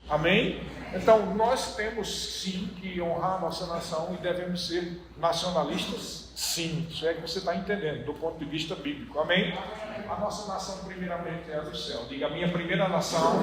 Amém? Então, nós temos sim que honrar a nossa nação e devemos ser nacionalistas, sim. Isso é que você está entendendo, do ponto de vista bíblico. Amém? A nossa nação, primeiramente, é a do céu. Diga, a minha primeira nação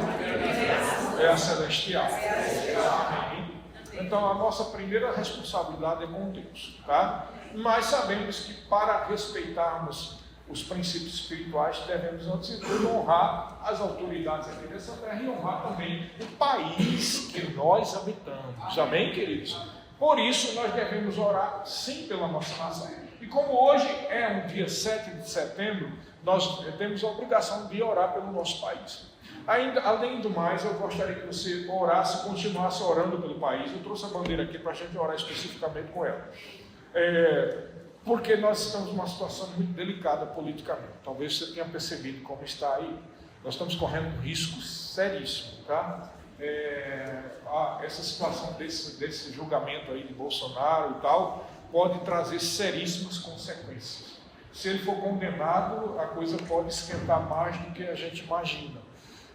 é a celestial. Amém? Então, a nossa primeira responsabilidade é com Deus, tá? Mas sabemos que para respeitarmos os princípios espirituais, devemos, antes de tudo, honrar as autoridades aqui dessa terra e honrar também o país que nós habitamos. Amém, queridos? Por isso, nós devemos orar, sim, pela nossa nação. E como hoje é um dia 7 de setembro, nós temos a obrigação de orar pelo nosso país. Ainda, além do mais, eu gostaria que você orasse, continuasse orando pelo país. Eu trouxe a bandeira aqui para a gente orar especificamente com ela. Porque nós estamos numa situação muito delicada politicamente. Talvez você tenha percebido como está aí. Nós estamos correndo um risco seríssimo, tá? Essa situação desse julgamento aí de Bolsonaro e tal, pode trazer seríssimas consequências. Se ele for condenado, a coisa pode esquentar mais do que a gente imagina.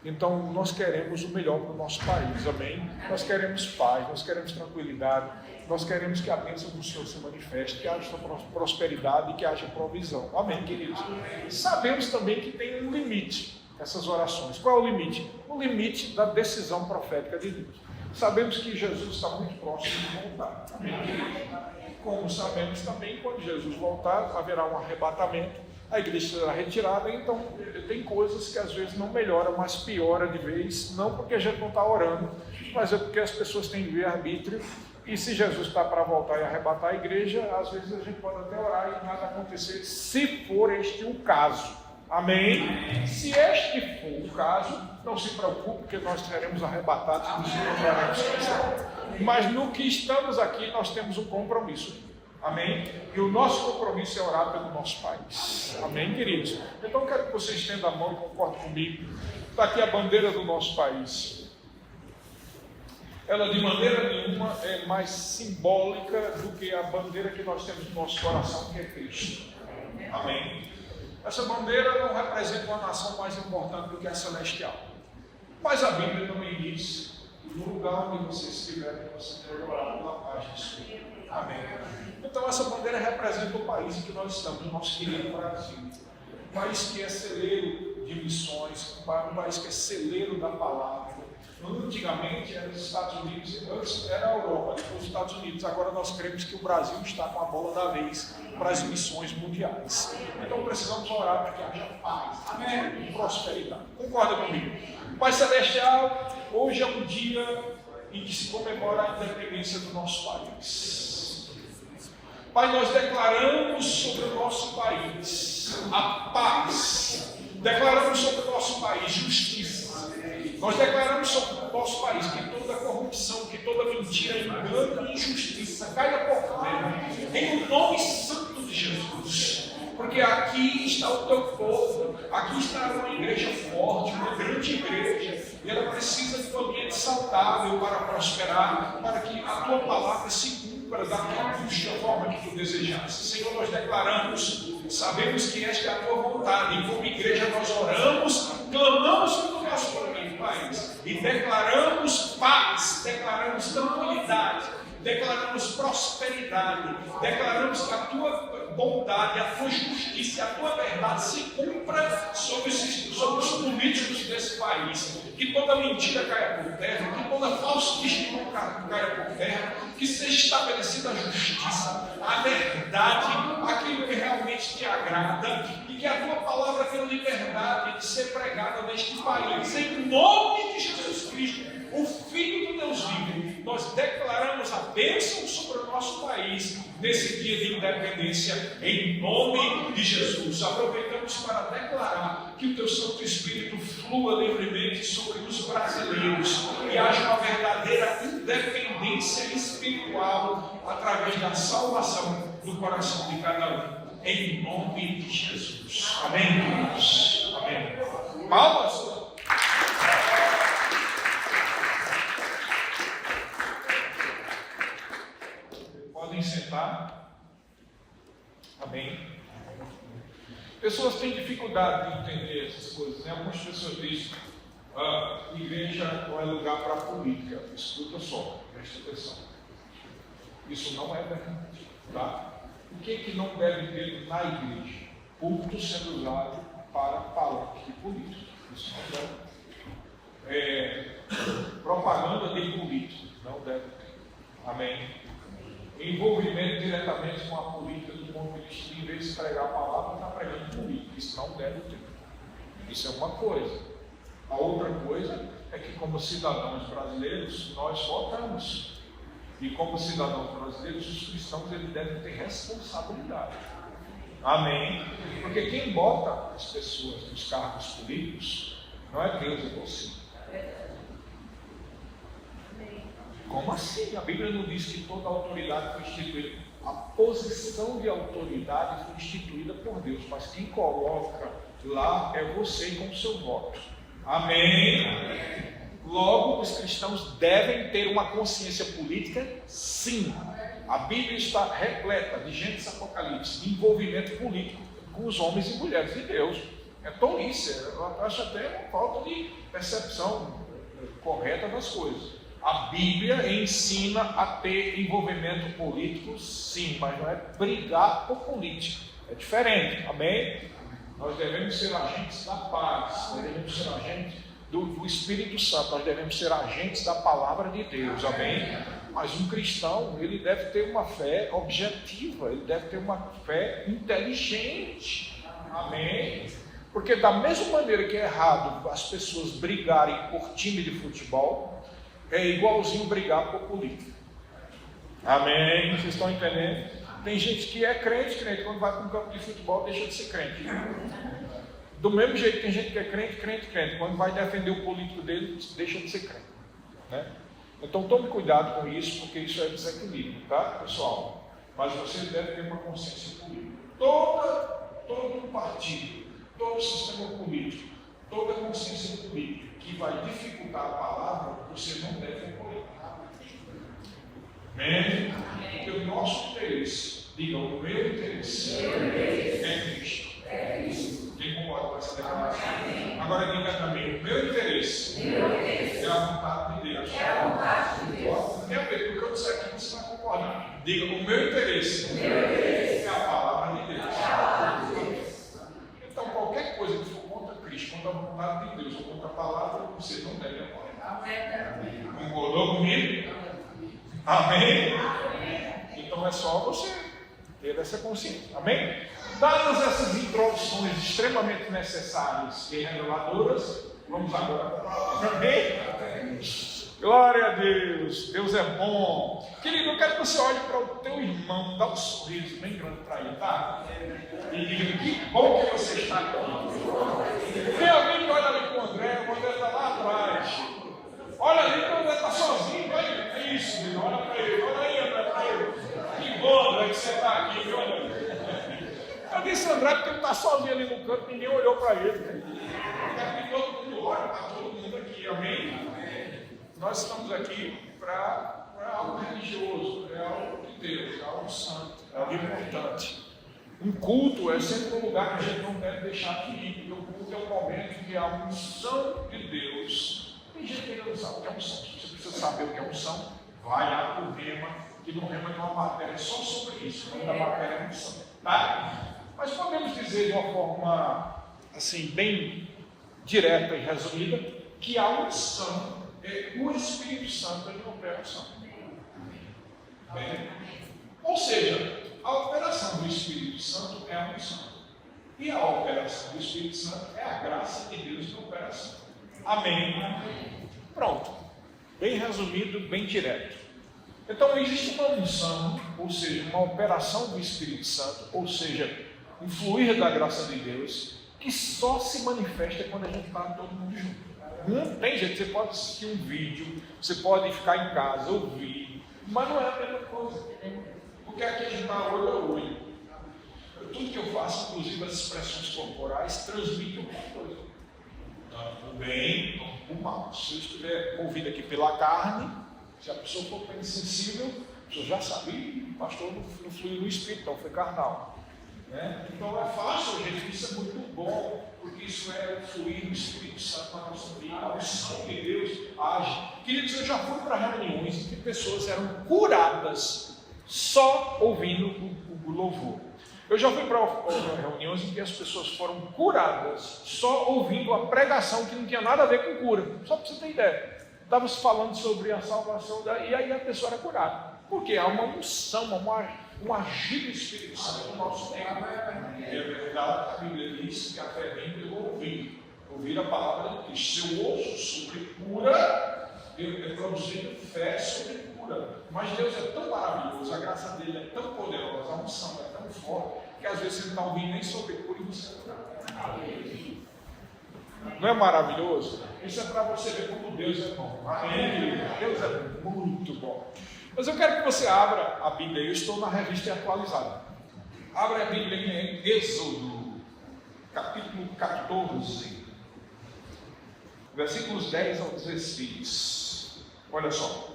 Então, nós queremos o melhor para o nosso país, amém? Nós queremos paz, nós queremos tranquilidade, nós queremos que a bênção do Senhor se manifeste, que haja prosperidade e que haja provisão, amém, queridos? Sabemos também que tem um limite essas orações. Qual é o limite? O limite da decisão profética de Deus. Sabemos que Jesus está muito próximo de voltar, amém, queridos? Como sabemos também, quando Jesus voltar, haverá um arrebatamento, a igreja será retirada, então tem coisas que às vezes não melhoram, mas piora de vez, não porque a gente não está orando, mas é porque as pessoas têm livre-arbítrio, e se Jesus está para voltar e arrebatar a igreja, às vezes a gente pode até orar e nada acontecer, se for este o caso, amém? Se este for o caso, não se preocupe, porque nós seremos arrebatados e nos encontraremos. Mas no que estamos aqui, nós temos um compromisso. Amém? E o nosso compromisso é orar pelo nosso país. Amém, queridos? Então eu quero que você estenda a mão e concorde comigo. Está aqui a bandeira do nosso país. Ela de maneira nenhuma é mais simbólica do que a bandeira que nós temos no nosso coração, que é Cristo. Amém? Essa bandeira não representa uma nação mais importante do que a celestial. Mas a Bíblia também diz: no lugar onde você estiver, você deve orar pela paz de Deus. Amém. Então essa bandeira representa o país em que nós estamos, o nosso querido Brasil. Um país que é celeiro de missões, um país que é celeiro da palavra. Antigamente era os Estados Unidos, antes era a Europa, depois os Estados Unidos. Agora nós cremos que o Brasil está com a bola da vez para as missões mundiais. Então precisamos orar para que haja paz, amém, e prosperidade. Concorda comigo? Pai Celestial, hoje é um dia em que se comemora a independência do nosso país. Pai, nós declaramos sobre o nosso país a paz, declaramos sobre o nosso país justiça, nós declaramos sobre o nosso país que toda corrupção, que toda mentira, engano e injustiça caia por terra, em o nome santo de Jesus, porque aqui está o teu povo, aqui está uma igreja forte, uma grande igreja, e ela precisa de um ambiente saudável para prosperar, para que a tua palavra se cumpra da forma que tu desejasse. Senhor, nós declaramos, sabemos que esta é a tua vontade, e como igreja nós oramos, clamamos pelo nosso país, e declaramos paz, declaramos tranquilidade, declaramos prosperidade, declaramos que a tua bondade, a tua justiça, a tua verdade se cumpra sobre os políticos desse país, que toda mentira caia por terra, que toda falsa testemunha caia por terra, que seja estabelecida a justiça, a verdade, aquilo que realmente te agrada, e que a tua palavra tenha liberdade de ser pregada neste país, em nome de Jesus Cristo, o Filho do Deus vivo. Nós declaramos a bênção sobre o nosso país nesse dia de independência, em nome de Jesus. Aproveitamos para declarar que o teu Santo Espírito flua livremente sobre os brasileiros e haja uma verdadeira independência espiritual através da salvação do coração de cada um, em nome de Jesus. Amém, queridos? Amém. Palmas. Podem sentar. Amém. Pessoas têm dificuldade de entender essas coisas, né? Algumas pessoas dizem: Igreja não é lugar para política. Escuta só, preste atenção. Isso não é verdade. Tá? O que não deve ter na igreja? Púlpito sendo usado para palavras de política. Isso não deve ter. Propaganda de política. Não deve ter. Amém? Envolvimento diretamente com a política do ponto de vista, em vez de pregar a palavra, está pregando política. Isso não deve ter. Isso é uma coisa. A outra coisa é que, como cidadãos brasileiros, nós votamos. E como cidadãos brasileiros, os cristãos eles devem ter responsabilidade. Amém? Porque quem bota as pessoas nos cargos políticos não é Deus, é você. Como assim? A Bíblia não diz que toda autoridade foi instituída. A posição de autoridade foi instituída por Deus, mas quem coloca lá é você com o seu voto. Amém? Logo, os cristãos devem ter uma consciência política, sim. A Bíblia está repleta de Gênesis e Apocalipse, de envolvimento político com os homens e mulheres de Deus. É tolice, eu acho até uma falta de percepção correta das coisas. A Bíblia ensina a ter envolvimento político, sim, mas não é brigar por política. É diferente, amém? Nós devemos ser agentes da paz, nós devemos ser agentes do Espírito Santo, nós devemos ser agentes da palavra de Deus, amém? Mas um cristão, ele deve ter uma fé objetiva, ele deve ter uma fé inteligente, amém? Porque da mesma maneira que é errado as pessoas brigarem por time de futebol, é igualzinho brigar por política, amém? Vocês estão entendendo? Tem gente que é crente, quando vai para um campo de futebol deixa de ser crente. Do mesmo jeito tem gente que é crente, quando vai defender o político dele, deixa de ser crente, né? Então tome cuidado com isso, porque isso é desequilíbrio, tá, pessoal? Mas você deve ter uma consciência política. Todo partido, todo sistema político, toda consciência política que vai dificultar a palavra, você não deve apoiar. Amém? Porque o nosso interesse, diga, o meu interesse é Cristo. Quem concorda com essa declaração? Agora diga também, o meu interesse é a vontade de Deus. Quer ver? Porque eu disser aqui, você vai concordar. Diga, o meu interesse é a palavra de Deus. Então, qualquer coisa que for contra Cristo, contra a vontade de Deus ou contra a palavra, você não deve apoiar. Concordou comigo? Amém? Então é só você ter essa consciência. Amém? Dadas essas introduções extremamente necessárias e reveladoras, vamos agora para a palavra. Amém? Glória a Deus, Deus é bom. Querido, eu quero que você olhe para o teu irmão, dá um sorriso bem grande para ele, tá? E diga, que bom que você está aqui. Tem alguém que olha ali para o André está lá atrás. Olha ali que o André está sozinho, vai. É isso, filho. Olha para ele, olha aí, André, para ele. Que bom, André, que você está aqui, viu, André? Eu disse André porque ele está sozinho ali no canto, ninguém olhou para ele. Eu quero que todo mundo olhe para todo mundo aqui, amém? Nós estamos aqui para algo religioso, é algo de Deus, é algo santo, é algo importante. Um culto é sempre um lugar que a gente não deve deixar de ir, porque o culto é um momento em que a unção de Deus. Tem gente que ainda não sabe o que é unção. Se você precisa saber o que é unção, vai lá para o Rema, que no Rema tem uma matéria só sobre isso, o nome da matéria é unção. Tá? Mas podemos dizer de uma forma assim, bem direta e resumida, que a unção é o Espírito Santo em operação. Bem, ou seja, a operação do Espírito Santo é a unção. E a operação do Espírito Santo é a graça de Deus em operação. Amém? Pronto. Bem resumido, bem direto. Então existe uma unção, ou seja, uma operação do Espírito Santo, ou seja, um fluir da graça de Deus, que só se manifesta quando a gente está todo mundo junto. Não tem jeito, você pode assistir um vídeo, você pode ficar em casa, ouvir, mas não é a mesma coisa. Porque aqui a gente está olho a olho. Tudo que eu faço, inclusive as expressões corporais, transmitem uma coisa. Tanto o bem, tanto o mal. Se eu estiver movido aqui pela carne, se a pessoa for bem sensível, a pessoa já sabe, o pastor não fluiu no espírito, então foi carnal. Né? Então é fácil, gente, isso é muito bom, porque isso é o fluir do Espírito Santo na nossa vida, a unção de Deus age. Queridos, eu já fui para reuniões em que pessoas eram curadas só ouvindo o louvor. Eu já fui para reuniões em que as pessoas foram curadas só ouvindo a pregação que não tinha nada a ver com cura. Só para você ter ideia. Estava falando sobre a salvação, e aí a pessoa era curada. Porque há uma unção, um agir do Espírito Santo no nosso tempo. E é verdade, a Bíblia diz que a fé vem pelo ouvir a palavra de Cristo. Se eu ouço sobre cura, eu estou produzindo fé sobre cura. Mas Deus é tão maravilhoso, a graça dele é tão poderosa, a unção é tão forte, que às vezes você não está ouvindo nem sobre cura e você é curado. Não é maravilhoso? Isso é para você ver como Deus é bom. Amém? Deus é muito bom. Mas eu quero que você abra a Bíblia. Eu estou na revista atualizada. Abra a Bíblia em Êxodo, capítulo 14, versículos 10 ao 16. Olha só.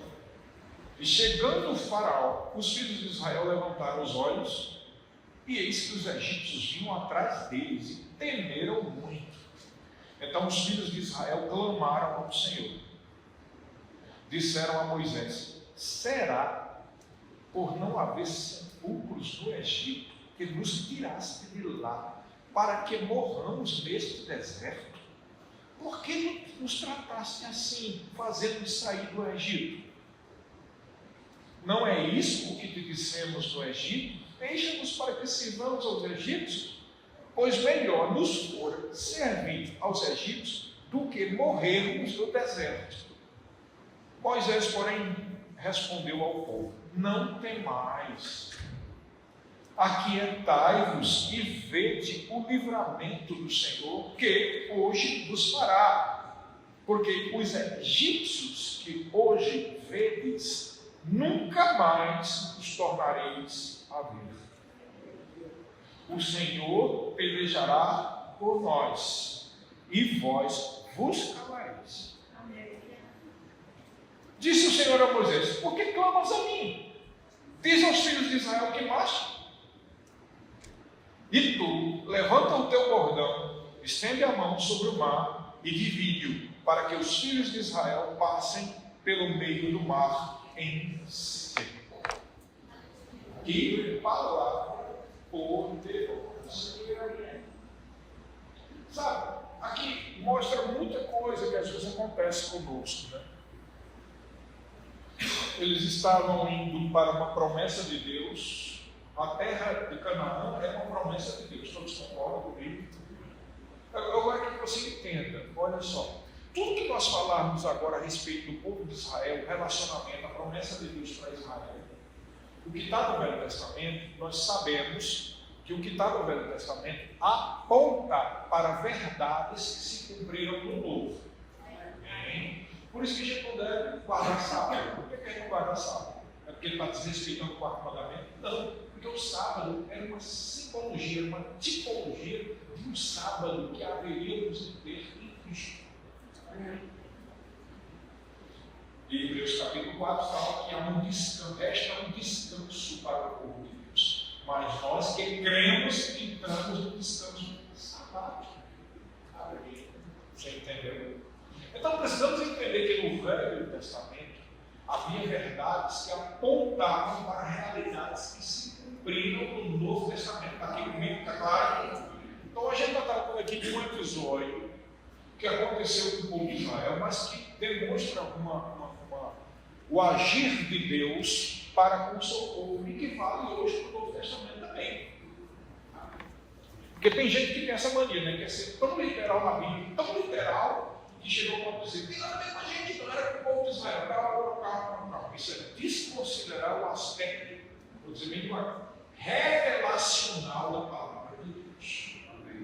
E chegando o faraó, os filhos de Israel levantaram os olhos, e eis que os egípcios vinham atrás deles e temeram muito. Então os filhos de Israel clamaram ao Senhor. Disseram a Moisés: será por não haver sepulcros no Egito que nos tiraste de lá, para que morramos neste deserto? Por que nos trataste assim, fazendo-nos sair do Egito? Não é isso o que te dissemos no Egito? Deixa-nos para que sirvamos aos egípcios? Pois melhor nos for servir aos egípcios do que morrermos no deserto. Moisés, porém, respondeu ao povo: não temais, aquietai-vos e vede o livramento do Senhor, que hoje vos fará. Porque os egípcios que hoje vedes, nunca mais os tornareis a ver. O Senhor pelejará por nós, e vós vos calareis. Disse o Senhor a Moisés: por que clamas a mim? Diz aos filhos de Israel que marchem. E tu, levanta o teu bordão, estende a mão sobre o mar e divide-o, para que os filhos de Israel passem pelo meio do mar em seco. Que palavra poderosa. Sabe, aqui mostra muita coisa que às vezes acontece conosco, né? Eles estavam indo para uma promessa de Deus. A terra de Canaã é uma promessa de Deus. Todos concordam comigo? Eu quero que você entenda. Olha só. Tudo que nós falarmos agora a respeito do povo de Israel, o relacionamento, a promessa de Deus para Israel, o que está no Velho Testamento, nós sabemos que o que está no Velho Testamento aponta para verdades que se cumpriram no Novo. Amém? Por isso que a gente não deve guardar sábado. Por que a gente não guarda sábado? É porque ele está desrespeitando o quarto mandamento? Não, porque o sábado era uma simbologia, uma tipologia de um sábado que haveríamos de ter em Cristo. E Hebreus capítulo 4 fala que há um descanso, resta um descanso para o povo de Deus. Mas nós que cremos, entramos no descanso sabático. Você entendeu? Então precisamos entender que no Velho Testamento havia verdades que apontavam para realidades que se cumpriram no Novo Testamento. Aqui comigo está claro. Então a gente está tratando aqui de um episódio que aconteceu com o povo de Israel, mas que demonstra o agir de Deus para com o seu povo e que vale hoje para o Novo Testamento também. Porque tem gente que tem essa mania, né? Quer ser tão literal na Bíblia, tão literal, que chegou a ponto de dizer: tem nada a ver com a gente, não era com o povo de Israel. Não. Isso é desconsiderar o aspecto, vou dizer bem devagar, revelacional da palavra de Deus.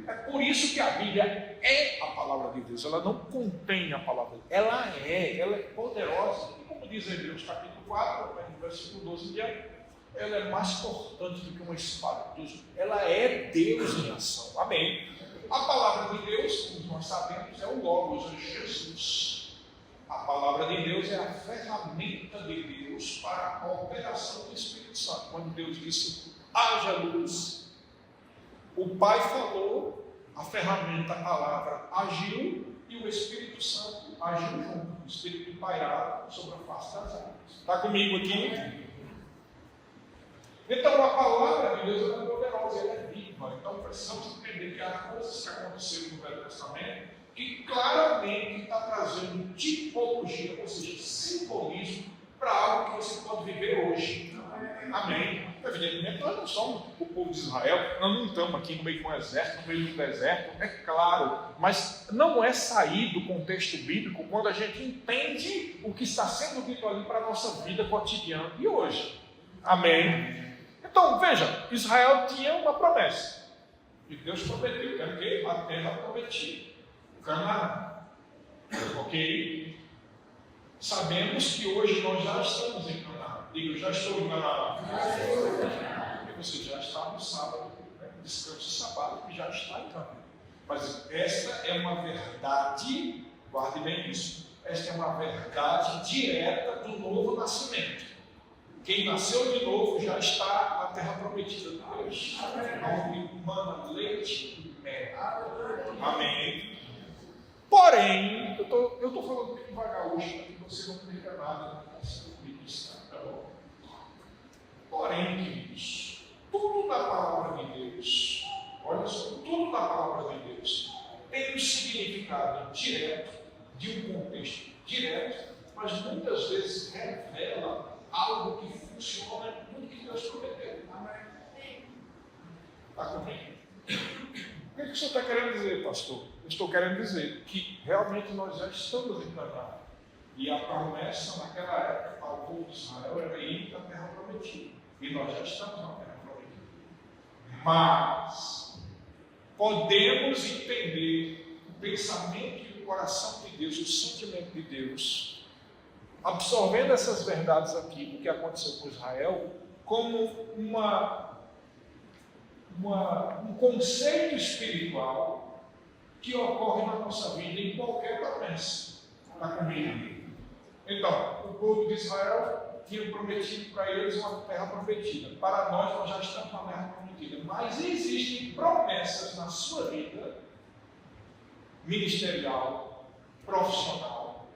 É por isso que a Bíblia é a palavra de Deus. Ela não contém a palavra de Deus. Ela é poderosa. E como diz Hebreus capítulo 4, versículo 12, ela é mais cortante do que uma espada. Ela é Deus em ação. Amém. A palavra de Deus, como nós sabemos, é o Logos, é Jesus. A palavra de Deus é a ferramenta de Deus para a operação do Espírito Santo. Quando Deus disse: haja luz, o Pai falou, a ferramenta, a palavra, agiu e o Espírito Santo agiu junto. O Espírito pairado sobre a face das águas. Está comigo aqui? Então a palavra de Deus é poderosa, ela é viva. Então precisamos entender que há coisas que aconteceram no Velho Testamento que claramente está trazendo tipologia, ou seja, simbolismo para algo que você pode viver hoje. Amém. Evidentemente, nós não somos o povo de Israel, nós não estamos aqui no meio de um exército, no meio do deserto, é claro, mas não é sair do contexto bíblico quando a gente entende o que está sendo dito ali para a nossa vida cotidiana e hoje. Amém. Então, veja, Israel tinha uma promessa, e Deus prometeu, que a terra prometida, Canaã. Ok? Sabemos que hoje nós já estamos em Canaã. Diga, eu já estou em Canaã. E você já está no sábado, né? Descanso sabático, já está em Canaã. Mas esta é uma verdade, guarde bem isso, esta é uma verdade direta do novo nascimento. Quem nasceu de novo já está na terra prometida de Deus. Onde mana leite e mel. Amém. Porém, eu estou falando bem devagar hoje, para que você não perca nada na sua ministra, tá bom? Porém, queridos, tudo na palavra de Deus, olha só, tudo na palavra de Deus tem um significado direto, de um contexto direto, mas muitas vezes revela algo que funciona no que Deus prometeu. Está comigo? O que o senhor está querendo dizer, pastor? Eu estou querendo dizer que realmente nós já estamos em Canaã. E a promessa naquela época ao povo de Israel era ir para a terra prometida. E nós já estamos na terra prometida. Mas podemos entender o pensamento e o coração de Deus, o sentimento de Deus, absorvendo essas verdades aqui do que aconteceu com Israel, como um conceito espiritual que ocorre na nossa vida em qualquer promessa. Está comigo? Então, o povo de Israel tinha prometido para eles uma terra prometida. Para nós já estamos na terra prometida. Mas existem promessas na sua vida ministerial, profissional,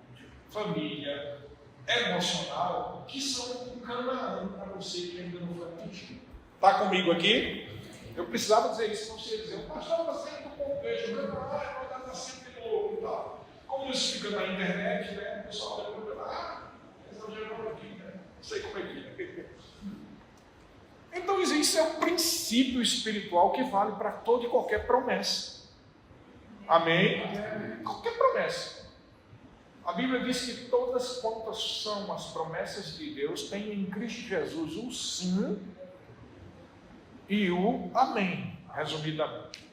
família, emocional, que são um Canaã para você que ainda não foi atingido. Está comigo aqui? Eu precisava dizer isso para você dizer, o pastor está saindo do contexto, vai dar sempre louco e tal. Como isso fica na internet, né? O pessoal vai procurar, exagerou aqui, né? Não sei como é que é. Então, isso é um princípio espiritual que vale para toda e qualquer promessa. Amém? Qualquer promessa. A Bíblia diz que todas quantas são as promessas de Deus, tem em Cristo Jesus o sim e o amém, resumidamente.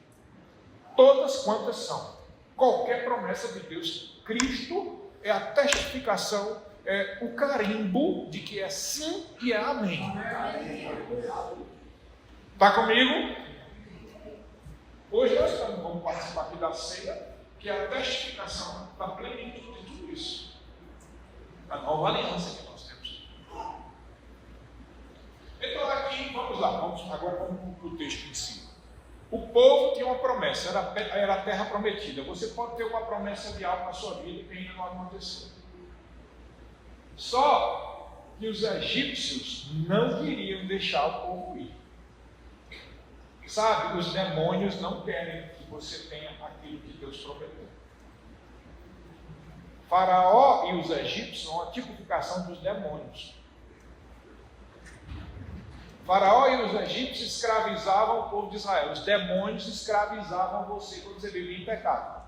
Todas quantas são. Qualquer promessa de Deus, Cristo é a testificação, é o carimbo de que é sim e é amém. Está comigo? Hoje nós vamos participar aqui da ceia, que é a testificação da plenitude de tudo isso. A nova aliança que nós temos. Então aqui, vamos lá, agora vamos para o texto em si. O povo tinha uma promessa, era a terra prometida. Você pode ter uma promessa de algo na sua vida que ainda não aconteceu. Só que os egípcios não queriam deixar o povo ir. Sabe, os demônios não querem que você tenha aquilo que Deus prometeu. Faraó e os egípcios são a tipificação dos demônios. Faraó e os egípcios escravizavam o povo de Israel. Os demônios escravizavam você quando você vivia em pecado.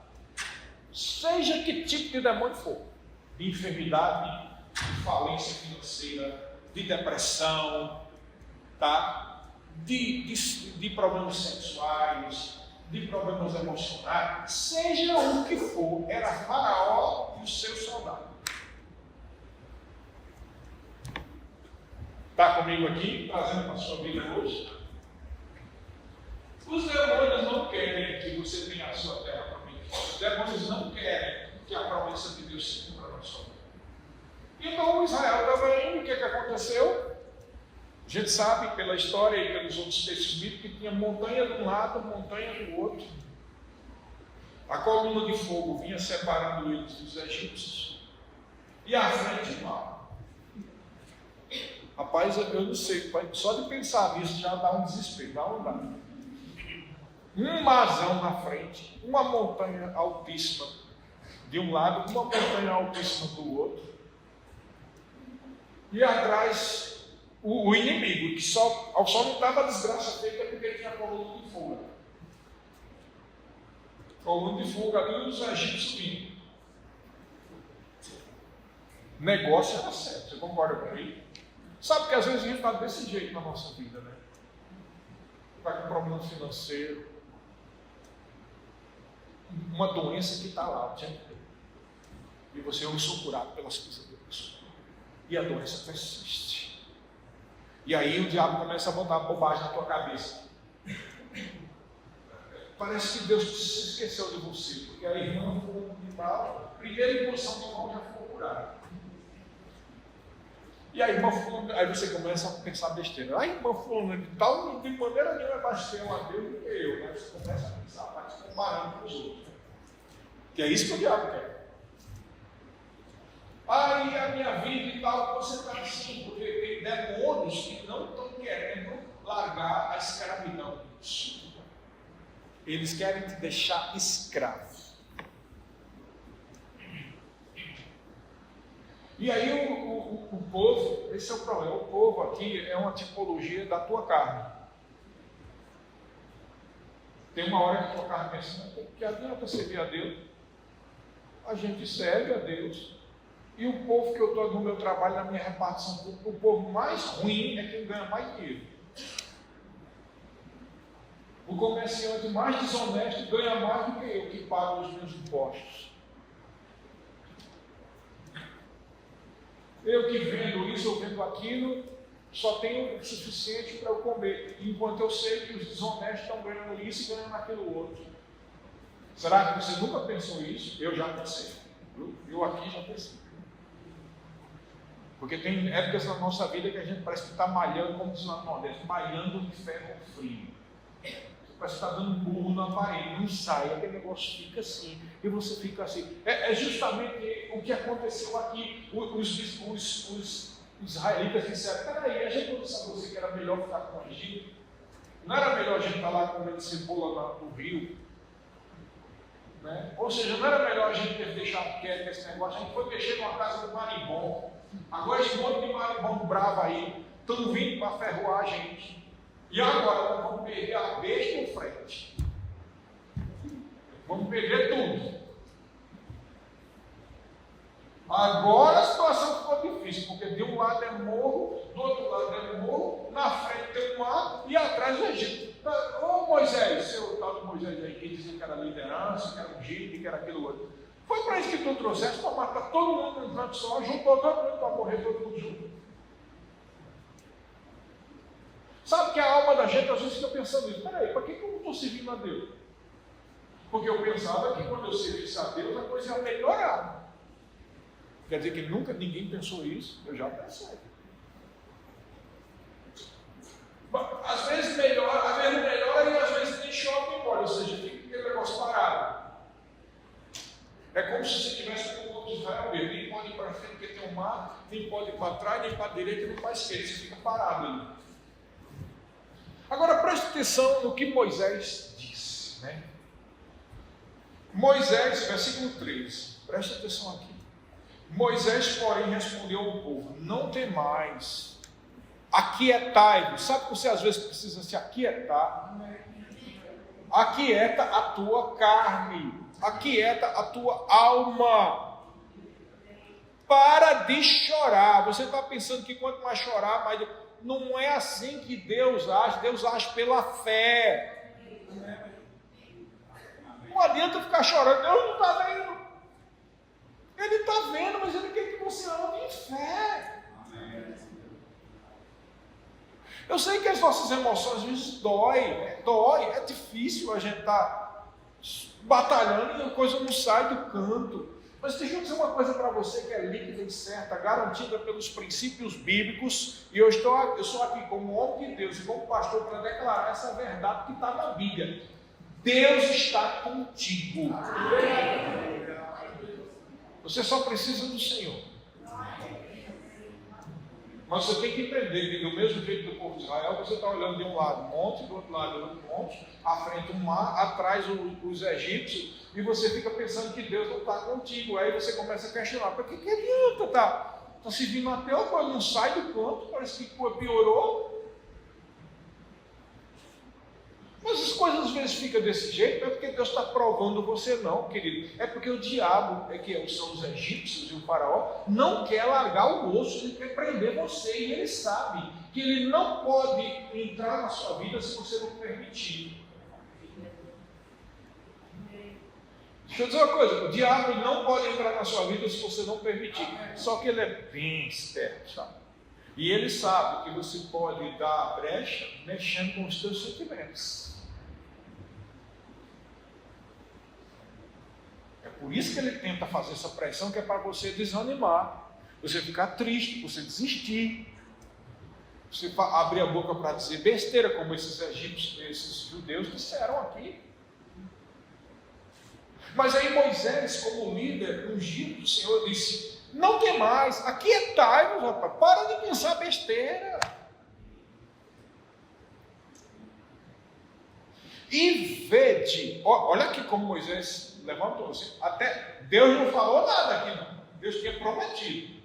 Seja que tipo de demônio for. De enfermidade, de falência financeira, de depressão, tá? de problemas sexuais, de problemas emocionais. Seja o que for, era Faraó e os seus soldados. Está comigo aqui, trazendo para a sua vida hoje? Os demônios não querem que você tenha a sua terra prometida. Os demônios não querem que a promessa de Deus se cumpra na sua vida. Então Israel estava indo, o que aconteceu? A gente sabe pela história e pelos outros textos bíblicos que tinha montanha de um lado, montanha do outro. A coluna de fogo vinha separando eles dos egípcios. E à frente o mar. Rapaz, eu não sei, só de pensar nisso já dá um desespero, dá. Um marzão na frente, uma montanha altíssima de um lado, uma montanha altíssima do outro. E atrás o inimigo, que só não estava a desgraça feita porque tinha coluna de fogo. Coluna de fogo ali e os egípcios vindo. O negócio era certo, você concorda comigo? Sabe que às vezes a gente está desse jeito na nossa vida, né? Está com problema financeiro, uma doença que está lá, e você, eu sou curado pelas coisas de Deus. E a doença persiste. E aí o diabo começa a botar bobagem na tua cabeça. Parece que Deus se esqueceu de você, porque a irmã foi mal, primeira impulsão do mal já foi curada. E a irmã fulana, aí você começa a pensar besteira. A irmã fulana de tal, de maneira nenhuma é mais fiel a Deus do que eu. Né? Você começa a pensar, vai se comparando com os outros. Que é isso que o diabo quer. Aí a minha vida e tal, você está assim, porque tem demônios que não estão querendo largar a escravidão. Eles querem te deixar escravo. E aí o povo, esse é o problema, o povo aqui é uma tipologia da tua carne. Tem uma hora que a tua carne pensa, que adianta servir a Deus? A gente serve a Deus. E o povo que eu estou no meu trabalho, na minha repartição, o povo mais ruim é quem ganha mais dinheiro. O comerciante mais desonesto ganha mais do que eu, que pago os meus impostos. Eu que vendo isso ou vendo aquilo, só tenho o suficiente para eu comer. Enquanto eu sei que os desonestos estão ganhando isso e ganhando aquilo outro. Será que você nunca pensou isso? Eu já pensei. Eu aqui já pensei. Porque tem épocas na nossa vida que a gente parece que está malhando, como diz lá no Nordeste, malhando de ferro frio. Parece que está dando um burro na parede, não sai, aquele negócio fica assim, e você fica assim. É justamente o que aconteceu aqui. Os israelitas disseram, peraí, a gente não sabia que era melhor ficar com o Egito? Não era melhor a gente estar lá comendo cebola no rio? Né? Ou seja, não era melhor a gente ter deixado quieto esse negócio? A gente foi mexer numa casa do marimbondo. Agora esse monte de marimbondo bravo aí, estão vindo para ferroar a gente. E agora nós vamos perder a besta e o frete. Vamos perder tudo. Agora a situação ficou difícil, porque de um lado é morro, do outro lado é morro, na frente tem um mar e atrás é Egito. Ô Moisés, seu tal de Moisés aí, que dizia que era liderança, que era ungido, que era aquilo outro. Foi para isso que tu trouxeste, para matar todo mundo num canto só, juntou todo mundo para morrer todo mundo junto. Sabe que a alma da gente às vezes fica pensando isso. Peraí, para que eu não estou servindo a Deus? Porque eu pensava que quando eu servisse a Deus a coisa ia melhorar. Quer dizer que nunca ninguém pensou isso? Eu já pensei. Às vezes melhora e às vezes nem chove embora, ou seja, fica aquele negócio parado. É como se você tivesse com o povo de Israel mesmo, nem pode ir para frente porque tem um mar, nem pode ir para trás, nem para a direita, nem para a esquerda, você fica parado ali. Agora preste atenção no que Moisés disse, né? Moisés, versículo 13, preste atenção aqui. Moisés, porém, respondeu ao povo: não temais, aquietai-vos. Sabe que você às vezes precisa se aquietar? Aquieta a tua carne, aquieta a tua alma. Para de chorar. Você está pensando que quanto mais chorar, mais... Não é assim que Deus age pela fé. Não adianta ficar chorando, Deus não está vendo. Ele está vendo, mas Ele quer que você ande em fé. Eu sei que as nossas emoções às vezes dói, é difícil a gente estar batalhando e a coisa não sai do canto. Mas deixa eu dizer uma coisa para você que é líquida e certa, garantida pelos princípios bíblicos, e eu sou aqui como homem de Deus e como pastor para declarar essa verdade que está na Bíblia. Deus está contigo. Você só precisa do Senhor. Mas você tem que entender que do mesmo jeito do povo de Israel, você está olhando de um lado um monte, do outro lado outro monte, à frente um mar, atrás os egípcios, e você fica pensando que Deus não está contigo. Aí você começa a questionar, para que adianta? Está se vindo até o coisa, não sai do canto, parece que piorou. Mas as coisas às vezes ficam desse jeito, não é porque Deus está provando você não, querido. É porque o diabo, que são os egípcios e o faraó, não quer largar o osso, ele quer prender você. E ele sabe que ele não pode entrar na sua vida se você não permitir. Deixa eu dizer uma coisa, o diabo não pode entrar na sua vida se você não permitir. Só que ele é bem esperto, sabe? E ele sabe que você pode dar a brecha mexendo com os seus sentimentos. É por isso que ele tenta fazer essa pressão, que é para você desanimar, você ficar triste, você desistir, você abrir a boca para dizer besteira, como esses egípcios, esses judeus disseram aqui. Mas aí Moisés, como líder ungido do Senhor, disse: não tem mais, aquietai-vos, rapaz, para de pensar besteira. E vede, olha aqui como Moisés levantou-se. Até Deus não falou nada aqui, não. Deus tinha prometido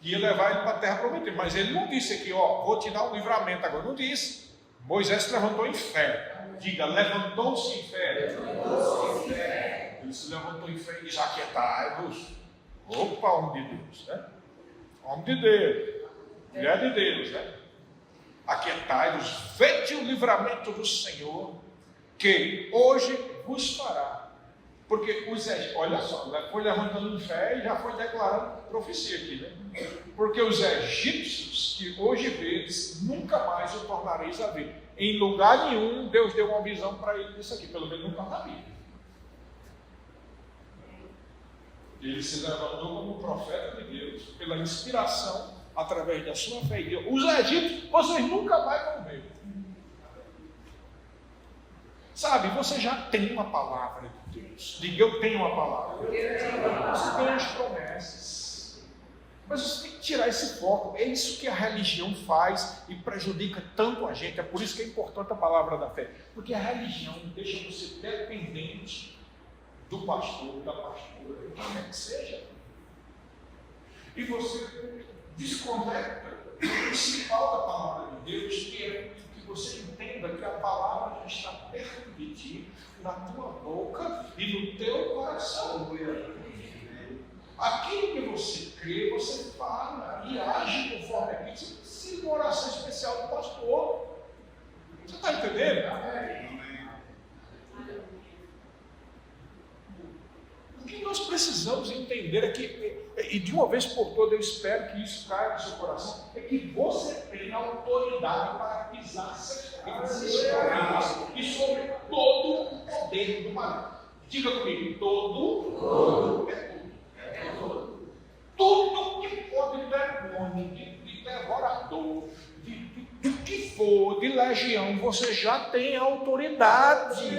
que ia levar ele para a terra prometida, mas ele não disse aqui, vou te dar um livramento agora. Não disse. Moisés se levantou em fé. Diga, levantou-se em fé. Ele se levantou em fé e diz: aquietai-vos. Opa, homem de Deus, né? Homem de Deus, mulher de Deus, né? Aquietai-vos, vede o livramento do Senhor, que hoje vos fará. Porque os egípcios, olha só, foi levantando em fé e já foi declarando profecia aqui, né? Porque os egípcios que hoje vedes, nunca mais o tornareis a ver. Em lugar nenhum, Deus deu uma visão para ele disso aqui, pelo menos não está na Bíblia. Ele se levantou como profeta de Deus, pela inspiração, através da sua fé. Os egípcios, vocês nunca mais vão ver. Sabe, você já tem uma palavra de Deus. Diga, eu tenho uma palavra. Você tem as promessas. Mas você tem que tirar esse foco. É isso que a religião faz e prejudica tanto a gente. É por isso que é importante a palavra da fé. Porque a religião deixa você dependente do pastor, da pastora, de quem quer que seja. E você desconecta do principal da palavra de Deus, que é que você entenda que a palavra já está perto de ti, na tua boca e no teu coração. Aquilo que você crê, você fala e age conforme aquilo. Você precisa de uma oração especial do pastor. Você está entendendo? O que nós precisamos entender é que, e de uma vez por todas eu espero que isso caia no seu coração, é que você tem autoridade para pisar serpentes e escorpiões e sobre todo o poder do maligno. Diga comigo, todo é tudo. Tudo que for de demônio, de devorador, de que for, de legião, você já tem autoridade.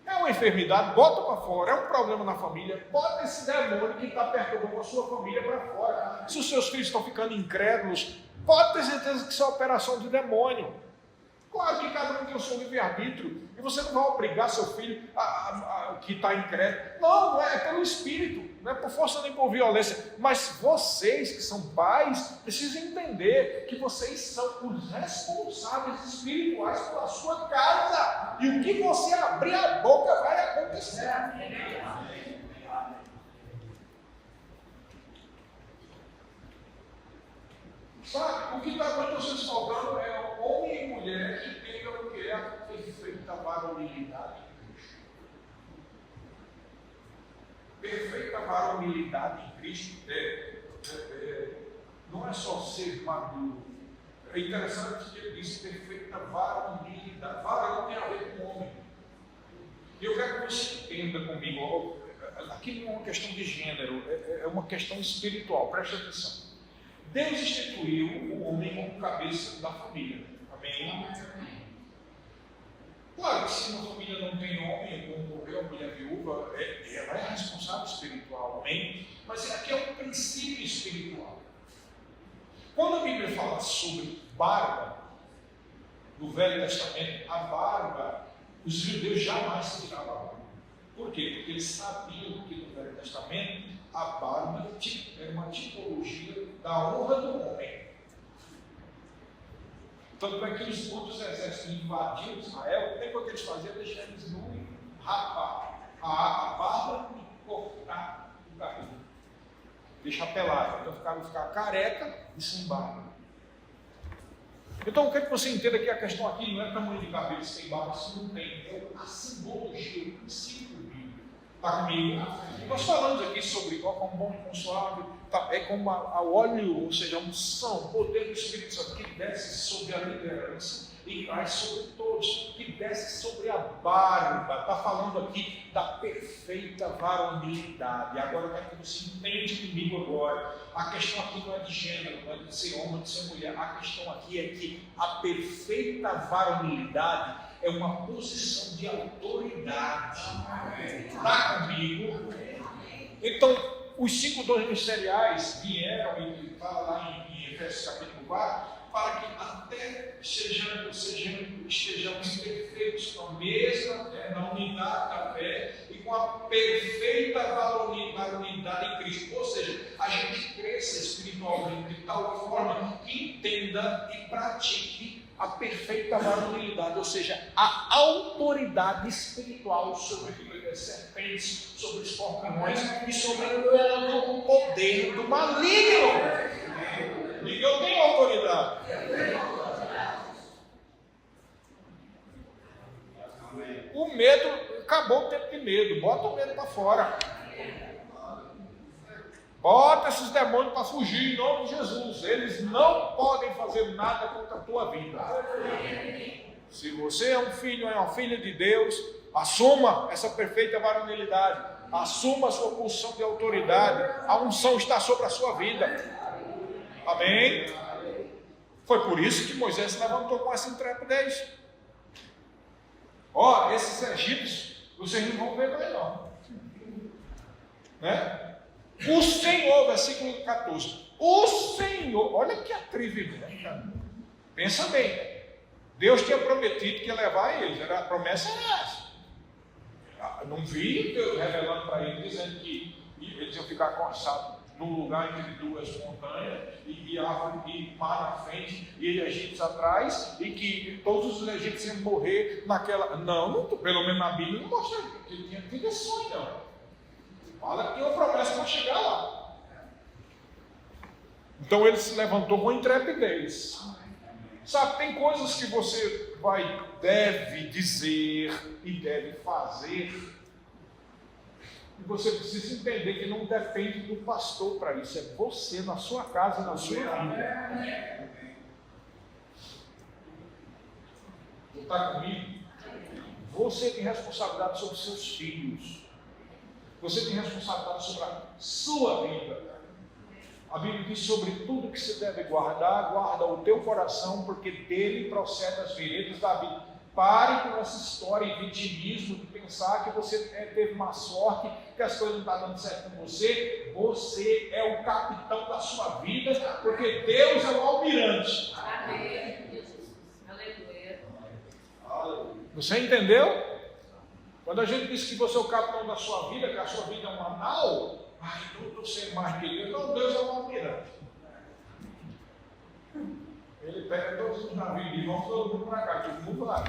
É uma enfermidade, bota para fora. É um problema na família, bota esse demônio que está perturbando a sua família para fora. Se os seus filhos estão ficando incrédulos, pode ter certeza que isso é operação de demônio. Claro que cada um tem o seu livre-arbítrio, e você não vai obrigar seu filho que está incrédulo. Não é pelo Espírito, não é por força nem por violência. Mas vocês que são pais, precisam entender que vocês são os responsáveis espirituais pela sua casa. E o que você abrir a boca vai acontecer. Sabe, o que está acontecendo faltando é homem e mulher que tenham o que é a perfeita varonilidade em Cristo. Perfeita varonilidade em Cristo não é só ser maduro. É interessante que ele diz perfeita varonilidade. Varão tem a ver com homem. E eu quero que você entenda comigo. Aqui não é uma questão de gênero, é uma questão espiritual. Preste atenção. Deus instituiu o homem como cabeça da família. Amém? Claro que se uma família não tem homem, como morreu a mulher viúva, ela é responsável espiritual, amém? Mas aqui é um princípio espiritual. Quando a Bíblia fala sobre barba, no Velho Testamento, a barba, os judeus jamais se tiravam a barba. Por quê? Porque eles sabiam que no Velho Testamento a barba era uma tipologia da honra do homem. Tanto é que os outros exércitos invadiam Israel, nem o que eles faziam, deixar eles nus, rapar a barba e cortar o cabelo. Deixar pelado. Então ficar careca e sem barba. Então eu quero que você entenda que a questão aqui não é tamanho de cabelo, se tem barba, se não tem. É a simbologia, o princípio bíblico. Está comigo? Nós falamos aqui sobre como bom e consolável, é como a óleo, ou seja, a unção, o poder do Espírito Santo que desce sobre a liderança e cai sobre todos, que desce sobre a barba. Está falando aqui da perfeita varonilidade. Agora eu quero que você entenda comigo agora. A questão aqui não é de gênero, não é de ser homem, de ser mulher. A questão aqui é que a perfeita varonilidade é uma posição de autoridade. Está comigo? Então, os 5 dons ministeriais vieram, e fala lá em Efésios capítulo 4, para que até estejamos perfeitos na unidade da fé e com a perfeita varonilidade em Cristo. Ou seja, a gente cresça espiritualmente de tal forma que entenda e pratique a perfeita varonilidade, ou seja, a autoridade espiritual sobre serpentes, sobre escorpiões e sobre todo o poder do maligno. E eu tenho autoridade. O medo, acabou o tempo de medo, bota o medo para fora. Bota esses demônios para fugir em nome de Jesus. Eles não podem fazer nada contra a tua vida. Se você é um filho, é uma filha de Deus, assuma essa perfeita varonilidade. Assuma a sua posição de autoridade. A unção está sobre a sua vida. Amém? Foi por isso que Moisés se levantou com essa intrepidez. Esses egípcios, vocês não vão ver mais não. Né? O Senhor, versículo 14. O Senhor, olha que atrevimento. Pensa bem. Deus tinha prometido que ia levar eles. A promessa era essa. Não vi Deus revelando para eles, dizendo que eles iam ficar consados num lugar entre duas montanhas, e árvore e mar na frente, e egípcios atrás, e que todos os egípcios iam morrer naquela. Não, pelo menos na Bíblia não mostra que ele tinha tido esse sonho, não. Fala que tem uma promessa para chegar lá. Então ele se levantou com intrepidez. Sabe, tem coisas que você deve dizer e deve fazer, e você precisa entender que não depende do pastor para isso, é você na sua casa, na sua vida. Está comigo? Você tem responsabilidade sobre os seus filhos. Você tem responsabilidade sobre a sua vida. A Bíblia diz sobre tudo que você deve guardar, guarda o teu coração, porque dele procedem as veredas da vida. Pare com essa história e vitimismo de pensar que você teve má sorte, que as coisas não estão dando certo com você. Você é o capitão da sua vida, porque Deus é o almirante. Amém. Aleluia. Você entendeu? Quando a gente diz que você é o capitão da sua vida, que a sua vida é uma nau, não estou sendo mais que Deus. Não, Deus é o almirante. Ele pega todos os navios e vão todo mundo para cá, todo mundo lá.